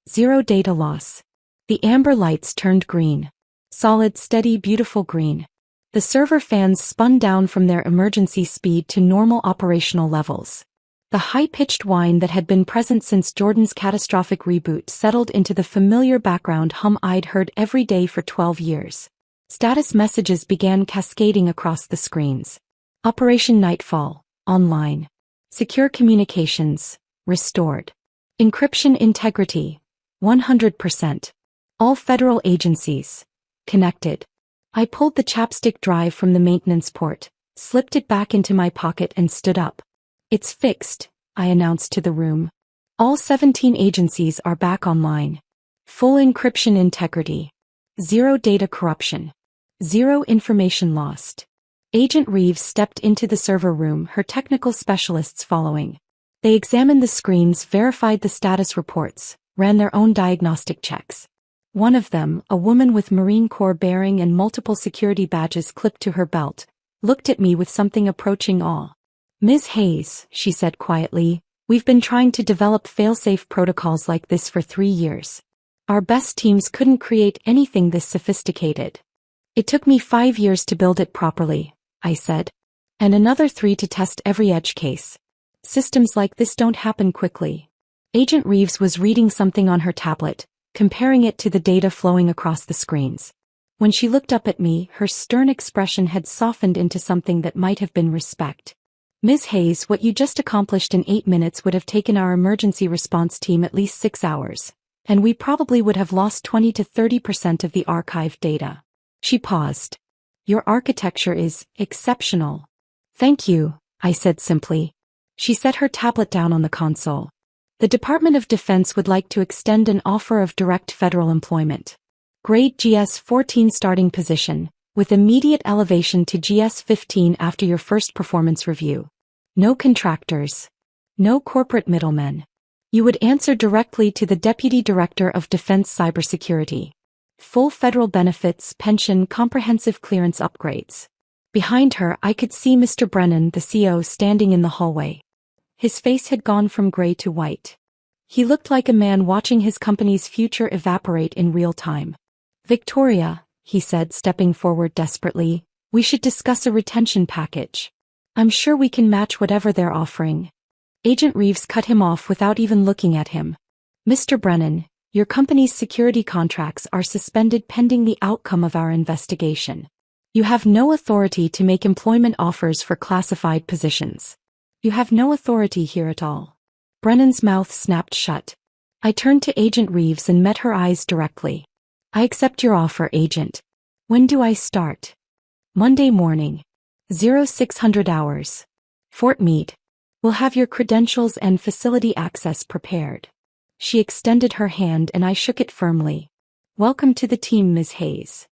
Zero data loss. The amber lights turned green. Solid, steady, beautiful green. The server fans spun down from their emergency speed to normal operational levels. The high-pitched whine that had been present since Jordan's catastrophic reboot settled into the familiar background hum I'd heard every day for 12 years. Status messages began cascading across the screens. Operation Nightfall, online. Secure communications, restored. Encryption integrity, 100%. All federal agencies, connected. I pulled the chapstick drive from the maintenance port, slipped it back into my pocket and stood up. It's fixed, I announced to the room. All 17 agencies are back online. Full encryption integrity. Zero data corruption. Zero information lost. Agent Reeves stepped into the server room, her technical specialists following. They examined the screens, verified the status reports, ran their own diagnostic checks. One of them, a woman with Marine Corps bearing and multiple security badges clipped to her belt, looked at me with something approaching awe. Ms. Hayes, she said quietly, we've been trying to develop fail-safe protocols like this for 3 years. Our best teams couldn't create anything this sophisticated. It took me 5 years to build it properly, I said. And another 3 to test every edge case. Systems like this don't happen quickly. Agent Reeves was reading something on her tablet, comparing it to the data flowing across the screens. When she looked up at me, her stern expression had softened into something that might have been respect. Ms. Hayes, what you just accomplished in 8 minutes would have taken our emergency response team at least 6 hours, and we probably would have lost 20 to 30% of the archived data. She paused. Your architecture is exceptional. Thank you, I said simply. She set her tablet down on the console. The Department of Defense would like to extend an offer of direct federal employment. Grade GS-14 starting position, with immediate elevation to GS-15 after your first performance review. No contractors. No corporate middlemen. You would answer directly to the Deputy Director of Defense Cybersecurity. Full federal benefits, pension, comprehensive clearance upgrades. Behind her, I could see Mr. Brennan, the CEO, standing in the hallway. His face had gone from gray to white. He looked like a man watching his company's future evaporate in real time. Victoria, he said, stepping forward desperately, we should discuss a retention package. I'm sure we can match whatever they're offering. Agent Reeves cut him off without even looking at him. Mr. Brennan, your company's security contracts are suspended pending the outcome of our investigation. You have no authority to make employment offers for classified positions. You have no authority here at all. Brennan's mouth snapped shut. I turned to Agent Reeves and met her eyes directly. I accept your offer, Agent. When do I start? Monday morning. 0600 hours. Fort Meade. We'll have your credentials and facility access prepared. She extended her hand and I shook it firmly. Welcome to the team, Ms. Hayes.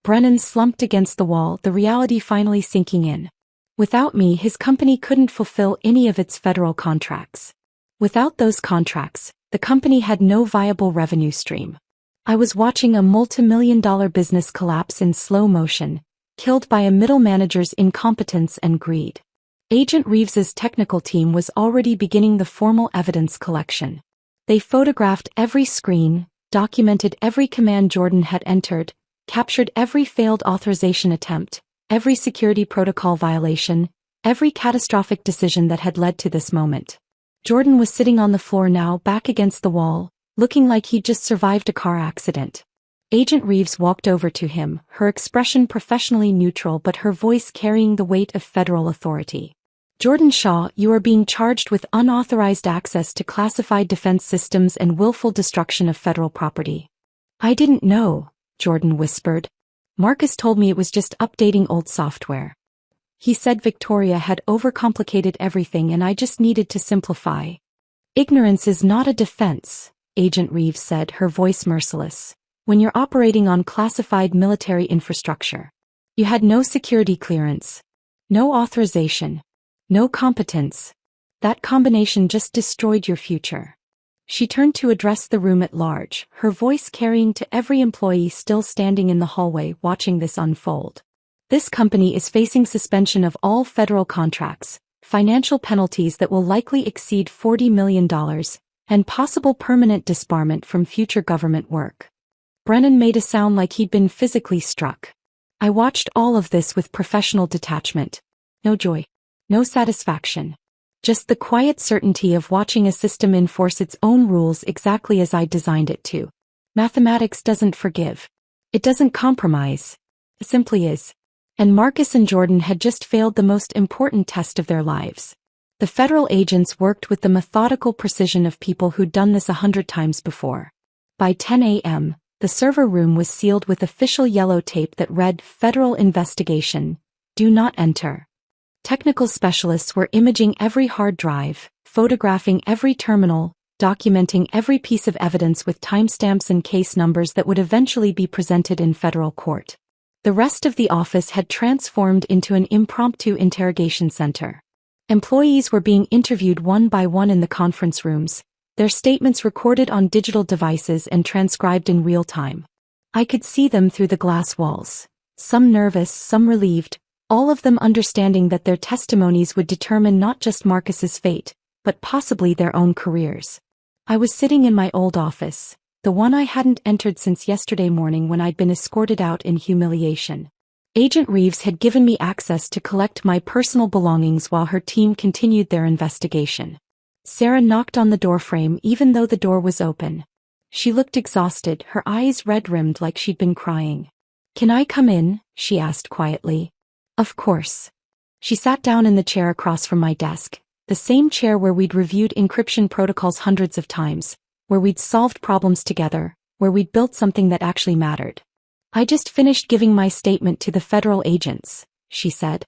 Brennan slumped against the wall, the reality finally sinking in. Without me, his company couldn't fulfill any of its federal contracts. Without those contracts, the company had no viable revenue stream. I was watching a multi-million-dollar business collapse in slow motion, killed by a middle manager's incompetence and greed. Agent Reeves's technical team was already beginning the formal evidence collection. They photographed every screen, documented every command Jordan had entered, captured every failed authorization attempt, every security protocol violation, every catastrophic decision that had led to this moment. Jordan was sitting on the floor now, back against the wall, looking like he'd just survived a car accident. Agent Reeves walked over to him, her expression professionally neutral but her voice carrying the weight of federal authority. Jordan Shaw, you are being charged with unauthorized access to classified defense systems and willful destruction of federal property. I didn't know, Jordan whispered. Marcus told me it was just updating old software. He said Victoria had overcomplicated everything and I just needed to simplify. Ignorance is not a defense, Agent Reeves said, her voice merciless. When you're operating on classified military infrastructure. You had no security clearance. No authorization. No competence. That combination just destroyed your future. She turned to address the room at large, her voice carrying to every employee still standing in the hallway watching this unfold. This company is facing suspension of all federal contracts, financial penalties that will likely exceed $40 million, and possible permanent disbarment from future government work. Brennan made a sound like he'd been physically struck. I watched all of this with professional detachment. No joy. No satisfaction. Just the quiet certainty of watching a system enforce its own rules exactly as I designed it to. Mathematics doesn't forgive. It doesn't compromise. It simply is. And Marcus and Jordan had just failed the most important test of their lives. The federal agents worked with the methodical precision of people who'd done this 100 times before. By 10 a.m., the server room was sealed with official yellow tape that read, "Federal Investigation. Do not enter." Technical specialists were imaging every hard drive, photographing every terminal, documenting every piece of evidence with timestamps and case numbers that would eventually be presented in federal court. The rest of the office had transformed into an impromptu interrogation center. Employees were being interviewed one by one in the conference rooms, their statements recorded on digital devices and transcribed in real time. I could see them through the glass walls, some nervous, some relieved, all of them understanding that their testimonies would determine not just Marcus's fate, but possibly their own careers. I was sitting in my old office, the one I hadn't entered since yesterday morning when I'd been escorted out in humiliation. Agent Reeves had given me access to collect my personal belongings while her team continued their investigation. Sarah knocked on the doorframe even though the door was open. She looked exhausted, her eyes red-rimmed like she'd been crying. "Can I come in?" she asked quietly. "Of course." She sat down in the chair across from my desk, the same chair where we'd reviewed encryption protocols hundreds of times, where we'd solved problems together, where we'd built something that actually mattered. "I just finished giving my statement to the federal agents," she said.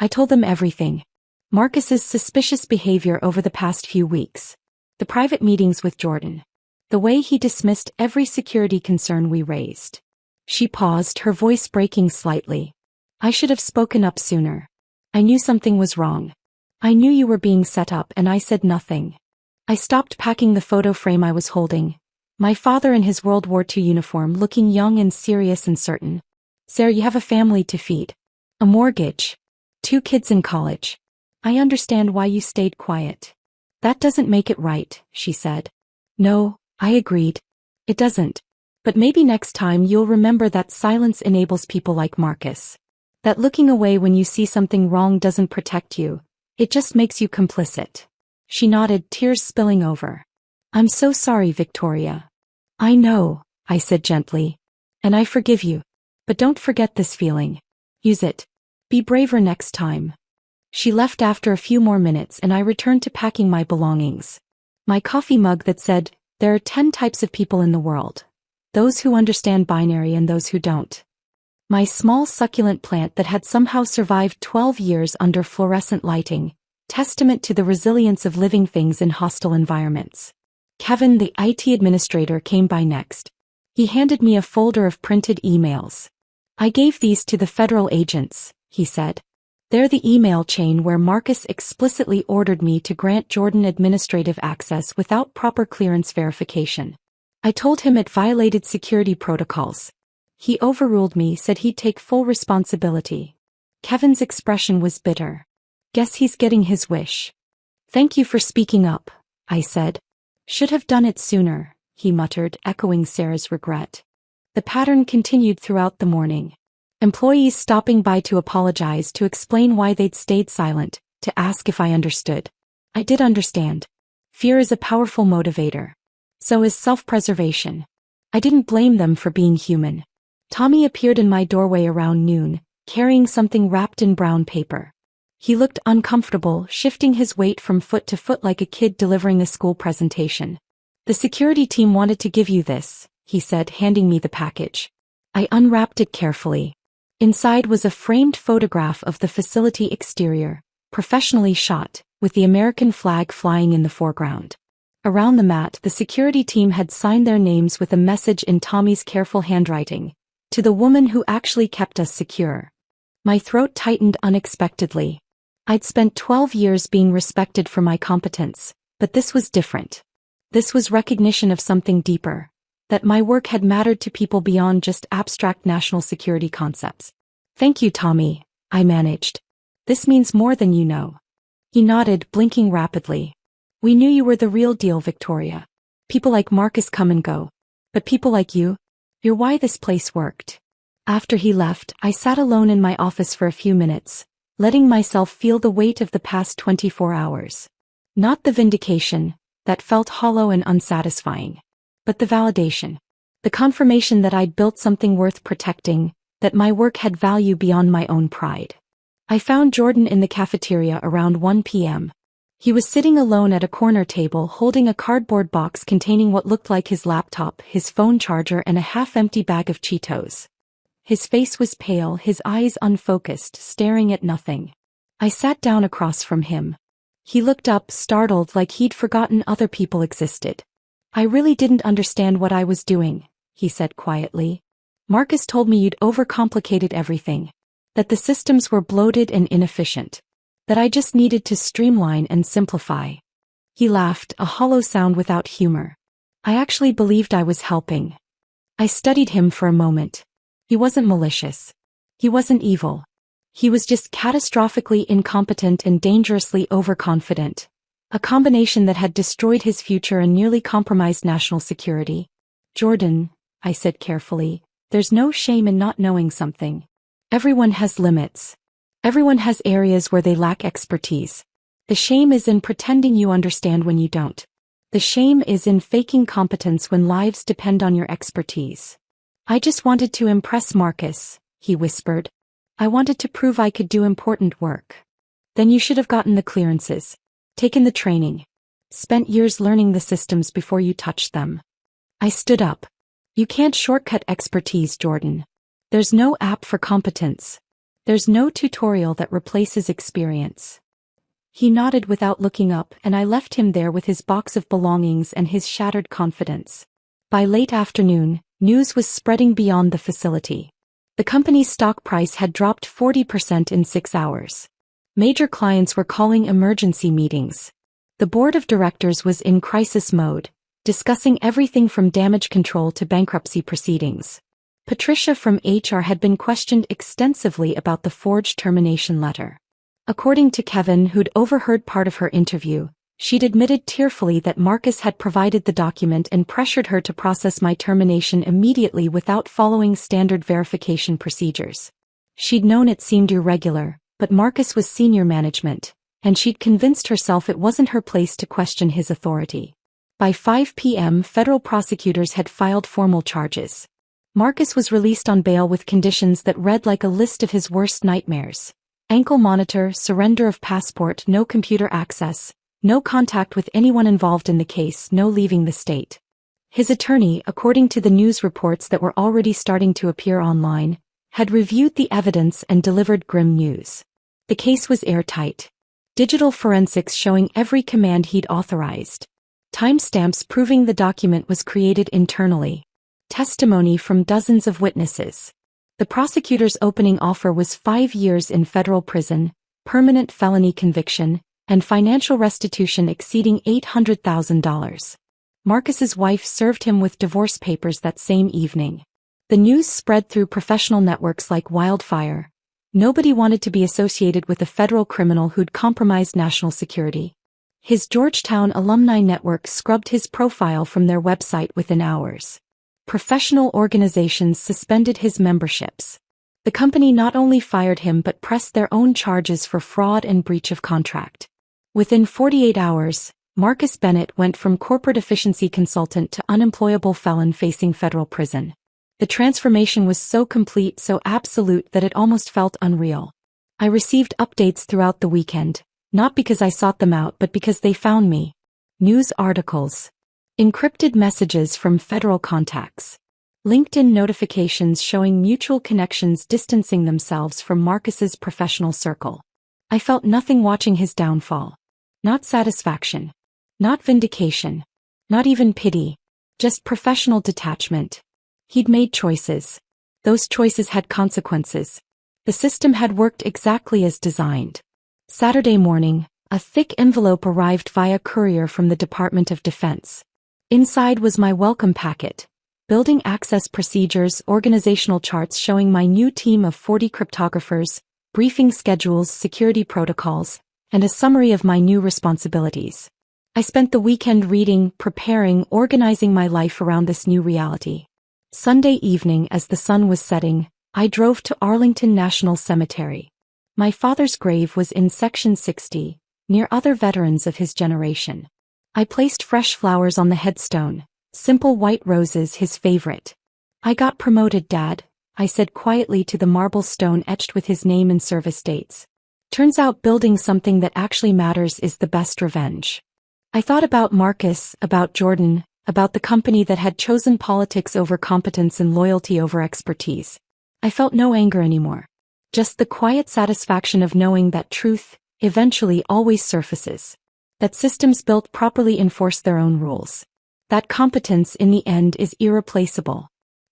"I told them everything. Marcus's suspicious behavior over the past few weeks. The private meetings with Jordan. The way he dismissed every security concern we raised." She paused, her voice breaking slightly. "I should have spoken up sooner. I knew something was wrong. I knew you were being set up and I said nothing. I stopped packing the photo frame I was holding. My father in his World War II uniform looking young and serious and certain. Sarah, you have a family to feed. A mortgage. 2 kids in college. I understand why you stayed quiet." "That doesn't make it right," she said. "No," I agreed. "It doesn't. But maybe next time you'll remember that silence enables people like Marcus. That looking away when you see something wrong doesn't protect you, it just makes you complicit." She nodded, tears spilling over. "I'm so sorry, Victoria." "I know," I said gently. "And I forgive you. But don't forget this feeling. Use it. Be braver next time." She left after a few more minutes and I returned to packing my belongings. My coffee mug that said, "There are 10 types of people in the world. Those who understand binary and those who don't." My small succulent plant that had somehow survived 12 years under fluorescent lighting, testament to the resilience of living things in hostile environments. Kevin, the IT administrator, came by next. He handed me a folder of printed emails. "I gave these to the federal agents," he said. "They're the email chain where Marcus explicitly ordered me to grant Jordan administrative access without proper clearance verification. I told him it violated security protocols. He overruled me, said he'd take full responsibility." Kevin's expression was bitter. "Guess he's getting his wish." "Thank you for speaking up," I said. "Should have done it sooner," he muttered, echoing Sarah's regret. The pattern continued throughout the morning. Employees stopping by to apologize, to explain why they'd stayed silent, to ask if I understood. I did understand. Fear is a powerful motivator. So is self-preservation. I didn't blame them for being human. Tommy appeared in my doorway around noon, carrying something wrapped in brown paper. He looked uncomfortable, shifting his weight from foot to foot like a kid delivering a school presentation. "The security team wanted to give you this," he said, handing me the package. I unwrapped it carefully. Inside was a framed photograph of the facility exterior, professionally shot, with the American flag flying in the foreground. Around the mat, the security team had signed their names with a message in Tommy's careful handwriting. To the woman who actually kept us secure. My throat tightened unexpectedly. I'd spent 12 years being respected for my competence, but this was different. This was recognition of something deeper. That my work had mattered to people beyond just abstract national security concepts. Thank you, Tommy, I managed. This means more than you know. He nodded, blinking rapidly. We knew you were the real deal, Victoria. People like Marcus come and go. But people like you? You're why this place worked. After he left, I sat alone in my office for a few minutes, letting myself feel the weight of the past 24 hours. Not the vindication, that felt hollow and unsatisfying. But the validation. The confirmation that I'd built something worth protecting, that my work had value beyond my own pride. I found Jordan in the cafeteria around 1 p.m. He was sitting alone at a corner table holding a cardboard box containing what looked like his laptop, his phone charger, and a half-empty bag of Cheetos. His face was pale, his eyes unfocused, staring at nothing. I sat down across from him. He looked up, startled, like he'd forgotten other people existed. I really didn't understand what I was doing, he said quietly. Marcus told me you'd overcomplicated everything. That the systems were bloated and inefficient. That I just needed to streamline and simplify. He laughed, a hollow sound without humor. I actually believed I was helping. I studied him for a moment. He wasn't malicious. He wasn't evil. He was just catastrophically incompetent and dangerously overconfident. A combination that had destroyed his future and nearly compromised national security. Jordan, I said carefully, there's no shame in not knowing something. Everyone has limits. Everyone has areas where they lack expertise. The shame is in pretending you understand when you don't. The shame is in faking competence when lives depend on your expertise. I just wanted to impress Marcus, he whispered. I wanted to prove I could do important work. Then you should have gotten the clearances. Taken the training. Spent years learning the systems before you touched them. I stood up. You can't shortcut expertise, Jordan. There's no app for competence. There's no tutorial that replaces experience. He nodded without looking up, and I left him there with his box of belongings and his shattered confidence. By late afternoon, news was spreading beyond the facility. The company's stock price had dropped 40% in 6 hours. Major clients were calling emergency meetings. The board of directors was in crisis mode, discussing everything from damage control to bankruptcy proceedings. Patricia from HR had been questioned extensively about the forged termination letter. According to Kevin, who'd overheard part of her interview, she'd admitted tearfully that Marcus had provided the document and pressured her to process my termination immediately without following standard verification procedures. She'd known it seemed irregular, but Marcus was senior management, and she'd convinced herself it wasn't her place to question his authority. By 5 p.m., federal prosecutors had filed formal charges. Marcus was released on bail with conditions that read like a list of his worst nightmares. Ankle monitor, surrender of passport, no computer access, no contact with anyone involved in the case, no leaving the state. His attorney, according to the news reports that were already starting to appear online, had reviewed the evidence and delivered grim news. The case was airtight. Digital forensics showing every command he'd authorized. Timestamps proving the document was created internally. Testimony from dozens of witnesses. The prosecutor's opening offer was 5 years in federal prison, permanent felony conviction, and financial restitution exceeding $800,000. Marcus's wife served him with divorce papers that same evening. The news spread through professional networks like wildfire. Nobody wanted to be associated with a federal criminal who'd compromised national security. His Georgetown alumni network scrubbed his profile from their website within hours. Professional organizations suspended his memberships. The company not only fired him but pressed their own charges for fraud and breach of contract. Within 48 hours, Marcus Bennett went from corporate efficiency consultant to unemployable felon facing federal prison. The transformation was so complete, so absolute that it almost felt unreal. I received updates throughout the weekend, not because I sought them out but because they found me. News articles. Encrypted messages from federal contacts. LinkedIn notifications showing mutual connections distancing themselves from Marcus's professional circle. I felt nothing watching his downfall. Not satisfaction. Not vindication. Not even pity. Just professional detachment. He'd made choices. Those choices had consequences. The system had worked exactly as designed. Saturday morning, a thick envelope arrived via courier from the Department of Defense. Inside was my welcome packet. Building access procedures, organizational charts showing my new team of 40 cryptographers, briefing schedules, security protocols, and a summary of my new responsibilities. I spent the weekend reading, preparing, organizing my life around this new reality. Sunday evening, as the sun was setting, I drove to Arlington National Cemetery. My father's grave was in Section 60, near other veterans of his generation. I placed fresh flowers on the headstone, simple white roses, his favorite. "I got promoted, Dad," I said quietly to the marble stone etched with his name and service dates. Turns out building something that actually matters is the best revenge. I thought about Marcus, about Jordan, about the company that had chosen politics over competence and loyalty over expertise. I felt no anger anymore. Just the quiet satisfaction of knowing that truth, eventually, always surfaces. That systems built properly enforce their own rules. That competence, in the end, is irreplaceable.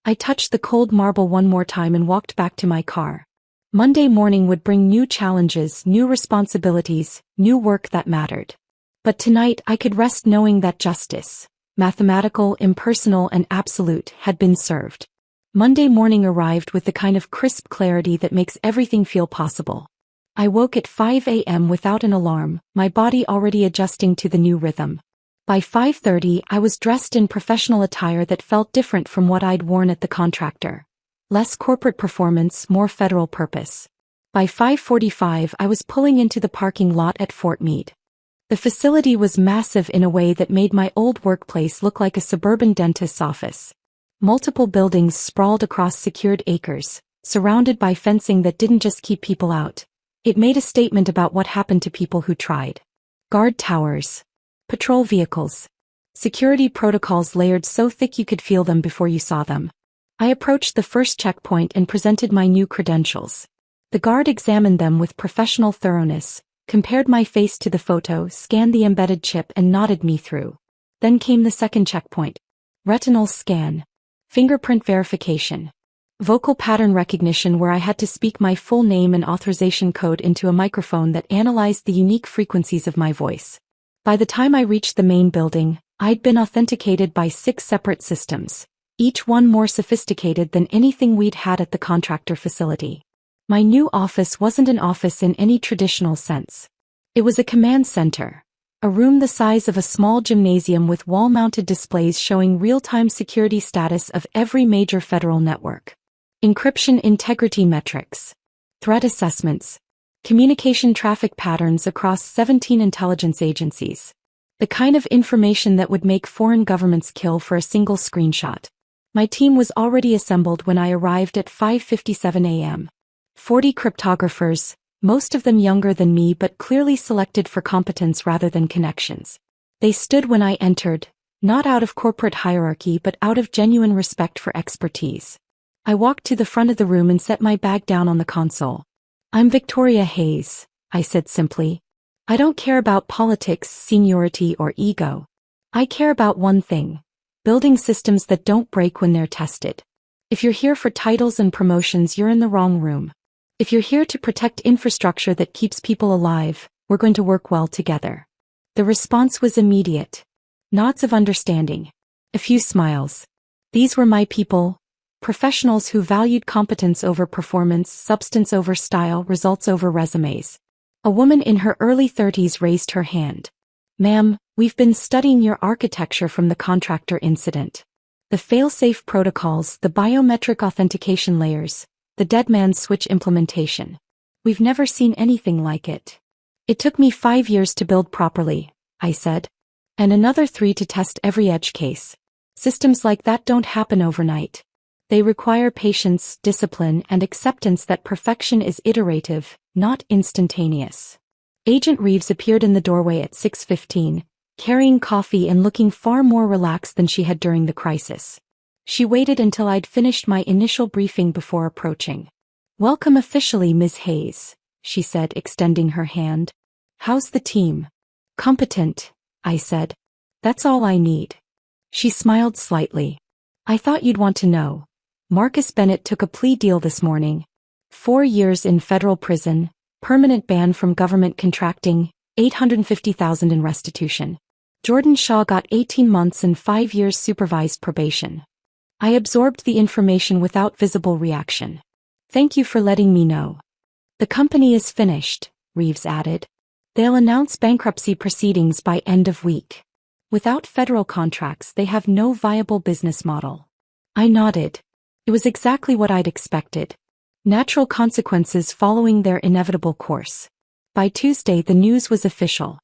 I touched the cold marble one more time and walked back to my car. Monday morning would bring new challenges, new responsibilities, new work that mattered. But tonight I could rest knowing that justice, mathematical, impersonal, and absolute, had been served. Monday morning arrived with the kind of crisp clarity that makes everything feel possible. I woke at 5 a.m. without an alarm, my body already adjusting to the new rhythm. By 5:30 I was dressed in professional attire that felt different from what I'd worn at the contractor. Less corporate performance, more federal purpose. By 5:45 I was pulling into the parking lot at Fort Meade. The facility was massive in a way that made my old workplace look like a suburban dentist's office. Multiple buildings sprawled across secured acres, surrounded by fencing that didn't just keep people out. It made a statement about what happened to people who tried. Guard towers. Patrol vehicles. Security protocols layered so thick you could feel them before you saw them. I approached the first checkpoint and presented my new credentials. The guard examined them with professional thoroughness, compared my face to the photo, scanned the embedded chip, and nodded me through. Then came the second checkpoint. Retinal scan. Fingerprint verification. Vocal pattern recognition, where I had to speak my full name and authorization code into a microphone that analyzed the unique frequencies of my voice. By the time I reached the main building, I'd been authenticated by 6 separate systems, each one more sophisticated than anything we'd had at the contractor facility. My new office wasn't an office in any traditional sense. It was a command center. A room the size of a small gymnasium with wall-mounted displays showing real-time security status of every major federal network. Encryption integrity metrics. Threat assessments. Communication traffic patterns across 17 intelligence agencies. The kind of information that would make foreign governments kill for a single screenshot. My team was already assembled when I arrived at 5:57 a.m. 40 cryptographers, most of them younger than me but clearly selected for competence rather than connections. They stood when I entered, not out of corporate hierarchy but out of genuine respect for expertise. I walked to the front of the room and set my bag down on the console. "I'm Victoria Hayes," I said simply. "I don't care about politics, seniority, or ego. I care about one thing: building systems that don't break when they're tested. If you're here for titles and promotions, you're in the wrong room. If you're here to protect infrastructure that keeps people alive, we're going to work well together." The response was immediate. Nods of understanding. A few smiles. These were my people. Professionals who valued competence over performance, substance over style, results over resumes. A woman in her early 30s raised her hand. "Ma'am, we've been studying your architecture from the contractor incident. The fail-safe protocols, the biometric authentication layers, the dead man's switch implementation. We've never seen anything like it. It took me 5 years to build properly," I said. "And another 3 to test every edge case. Systems like that don't happen overnight. They require patience, discipline, and acceptance that perfection is iterative, not instantaneous." Agent Reeves appeared in the doorway at 6:15, carrying coffee and looking far more relaxed than she had during the crisis. She waited until I'd finished my initial briefing before approaching. "Welcome officially, Ms. Hayes," she said, extending her hand. "How's the team?" "Competent," I said. "That's all I need." She smiled slightly. I thought you'd want to know. Marcus Bennett took a plea deal this morning. 4 years in federal prison, permanent ban from government contracting, $850,000 in restitution. Jordan Shaw got 18 months and 5 years supervised probation. I absorbed the information without visible reaction. Thank you for letting me know. The company is finished, Reeves added. They'll announce bankruptcy proceedings by end of week. Without federal contracts, they have no viable business model. I nodded. It was exactly what I'd expected. Natural consequences following their inevitable course. By Tuesday, the news was official.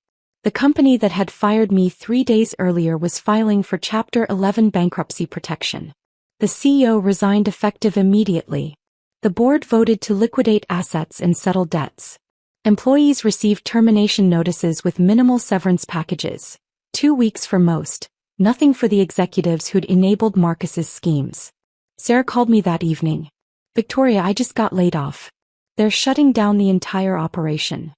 The company that had fired me 3 days earlier was filing for Chapter 11 bankruptcy protection. The CEO resigned effective immediately. The board voted to liquidate assets and settle debts. Employees received termination notices with minimal severance packages. 2 weeks for most, nothing for the executives who'd enabled Marcus's schemes. Sarah called me that evening. Victoria, I just got laid off. They're shutting down the entire operation.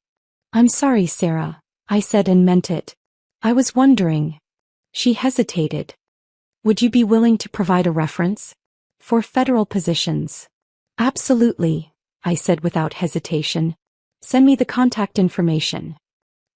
I'm sorry, Sarah, I said and meant it. I was wondering. She hesitated. Would you be willing to provide a reference? For federal positions. Absolutely, I said without hesitation. Send me the contact information.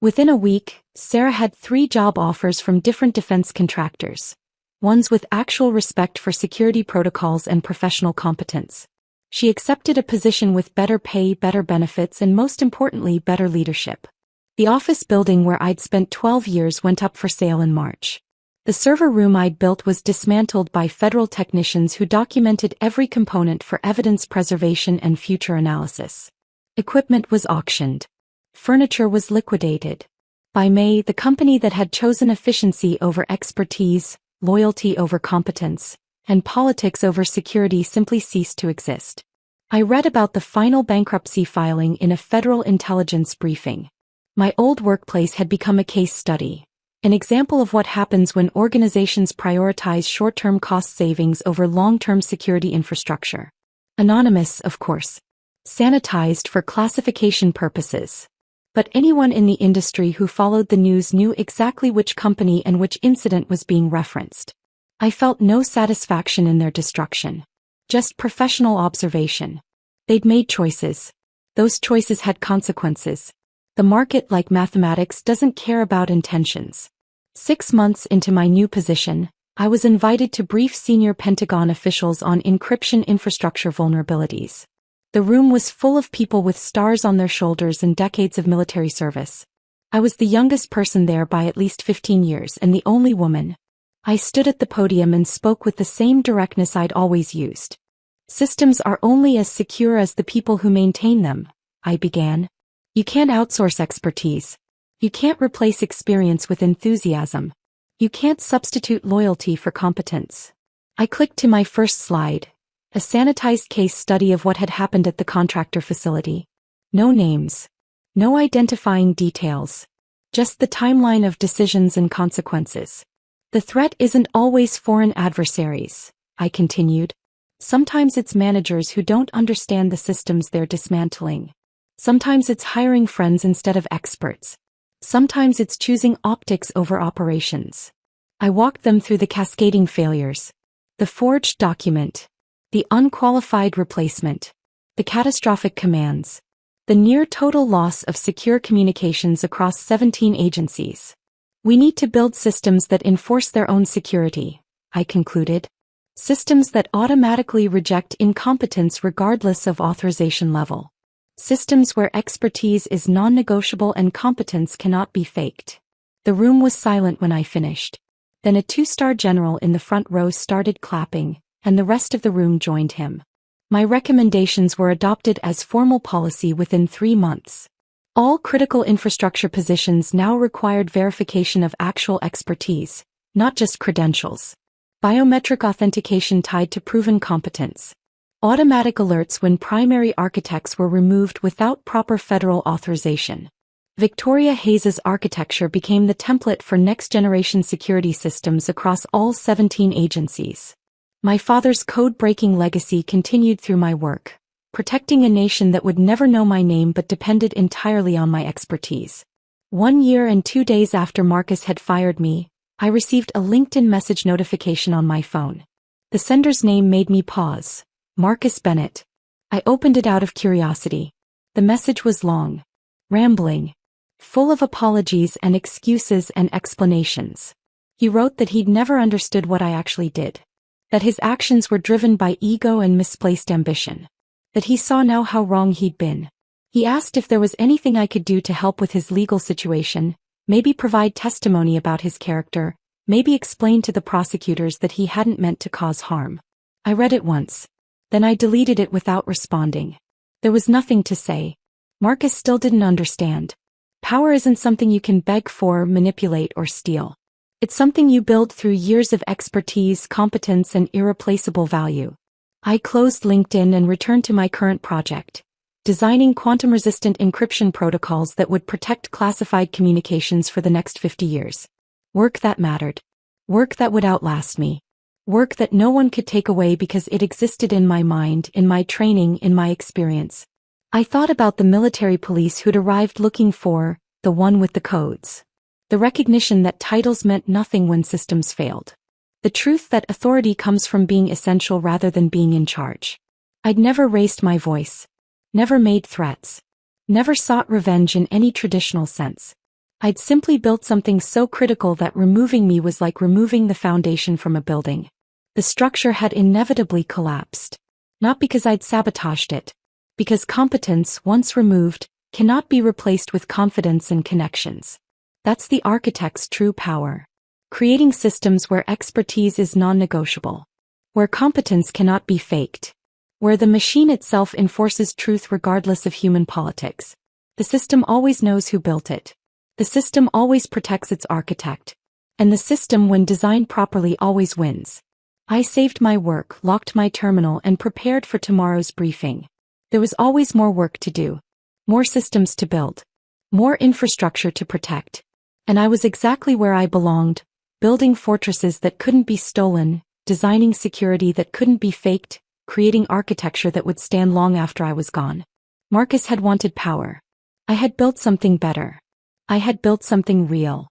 Within a week, Sarah had 3 job offers from different defense contractors. Ones with actual respect for security protocols and professional competence. She accepted a position with better pay, better benefits, and most importantly, better leadership. The office building where I'd spent 12 years went up for sale in March. The server room I'd built was dismantled by federal technicians who documented every component for evidence preservation and future analysis. Equipment was auctioned. Furniture was liquidated. By May, the company that had chosen efficiency over expertise, loyalty over competence, and politics over security simply ceased to exist. I read about the final bankruptcy filing in a federal intelligence briefing. My old workplace had become a case study. An example of what happens when organizations prioritize short-term cost savings over long-term security infrastructure. Anonymous, of course. Sanitized for classification purposes. But anyone in the industry who followed the news knew exactly which company and which incident was being referenced. I felt no satisfaction in their destruction. Just professional observation. They'd made choices. Those choices had consequences. The market, like mathematics, doesn't care about intentions. 6 months into my new position, I was invited to brief senior Pentagon officials on encryption infrastructure vulnerabilities. The room was full of people with stars on their shoulders and decades of military service. I was the youngest person there by at least 15 years and the only woman. I stood at the podium and spoke with the same directness I'd always used. Systems are only as secure as the people who maintain them, I began. You can't outsource expertise. You can't replace experience with enthusiasm. You can't substitute loyalty for competence. I clicked to my first slide, a sanitized case study of what had happened at the contractor facility. No names. No identifying details. Just the timeline of decisions and consequences. The threat isn't always foreign adversaries, I continued. Sometimes it's managers who don't understand the systems they're dismantling. Sometimes it's hiring friends instead of experts. Sometimes it's choosing optics over operations. I walked them through the cascading failures. The forged document. The unqualified replacement. The catastrophic commands. The near-total loss of secure communications across 17 agencies. We need to build systems that enforce their own security, I concluded. Systems that automatically reject incompetence regardless of authorization level. Systems where expertise is non-negotiable and competence cannot be faked. The room was silent when I finished. Then a 2-star general in the front row started clapping, and the rest of the room joined him. My recommendations were adopted as formal policy within 3 months. All critical infrastructure positions now required verification of actual expertise, not just credentials. Biometric authentication tied to proven competence. Automatic alerts when primary architects were removed without proper federal authorization. Victoria Hayes's architecture became the template for next-generation security systems across all 17 agencies. My father's code-breaking legacy continued through my work, protecting a nation that would never know my name but depended entirely on my expertise. 1 year and 2 days after Marcus had fired me, I received a LinkedIn message notification on my phone. The sender's name made me pause. Marcus Bennett. I opened it out of curiosity. The message was long, rambling, full of apologies and excuses and explanations. He wrote that he'd never understood what I actually did. That his actions were driven by ego and misplaced ambition. That he saw now how wrong he'd been. He asked if there was anything I could do to help with his legal situation, maybe provide testimony about his character, maybe explain to the prosecutors that he hadn't meant to cause harm. I read it once. Then I deleted it without responding. There was nothing to say. Marcus still didn't understand. Power isn't something you can beg for, manipulate, or steal. It's something you build through years of expertise, competence, and irreplaceable value. I closed LinkedIn and returned to my current project. Designing quantum-resistant encryption protocols that would protect classified communications for the next 50 years. Work that mattered. Work that would outlast me. Work that no one could take away because it existed in my mind, in my training, in my experience. I thought about the military police who'd arrived looking for the one with the codes. The recognition that titles meant nothing when systems failed. The truth that authority comes from being essential rather than being in charge. I'd never raised my voice. Never made threats. Never sought revenge in any traditional sense. I'd simply built something so critical that removing me was like removing the foundation from a building. The structure had inevitably collapsed. Not because I'd sabotaged it. Because competence, once removed, cannot be replaced with confidence and connections. That's the architect's true power. Creating systems where expertise is non-negotiable. Where competence cannot be faked. Where the machine itself enforces truth regardless of human politics. The system always knows who built it. The system always protects its architect. And the system, when designed properly, always wins. I saved my work, locked my terminal, and prepared for tomorrow's briefing. There was always more work to do. More systems to build. More infrastructure to protect. And I was exactly where I belonged, building fortresses that couldn't be stolen, designing security that couldn't be faked, creating architecture that would stand long after I was gone. Marcus had wanted power. I had built something better. I had built something real.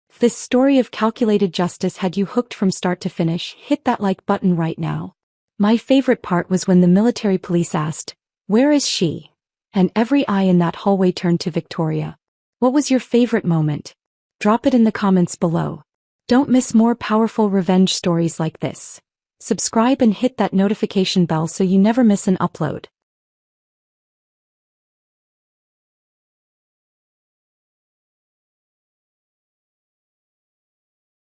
If this story of calculated justice had you hooked from start to finish, hit that like button right now. My favorite part was when the military police asked, "Where is she?" And every eye in that hallway turned to Victoria. What was your favorite moment? Drop it in the comments below. Don't miss more powerful revenge stories like this. Subscribe and hit that notification bell so you never miss an upload.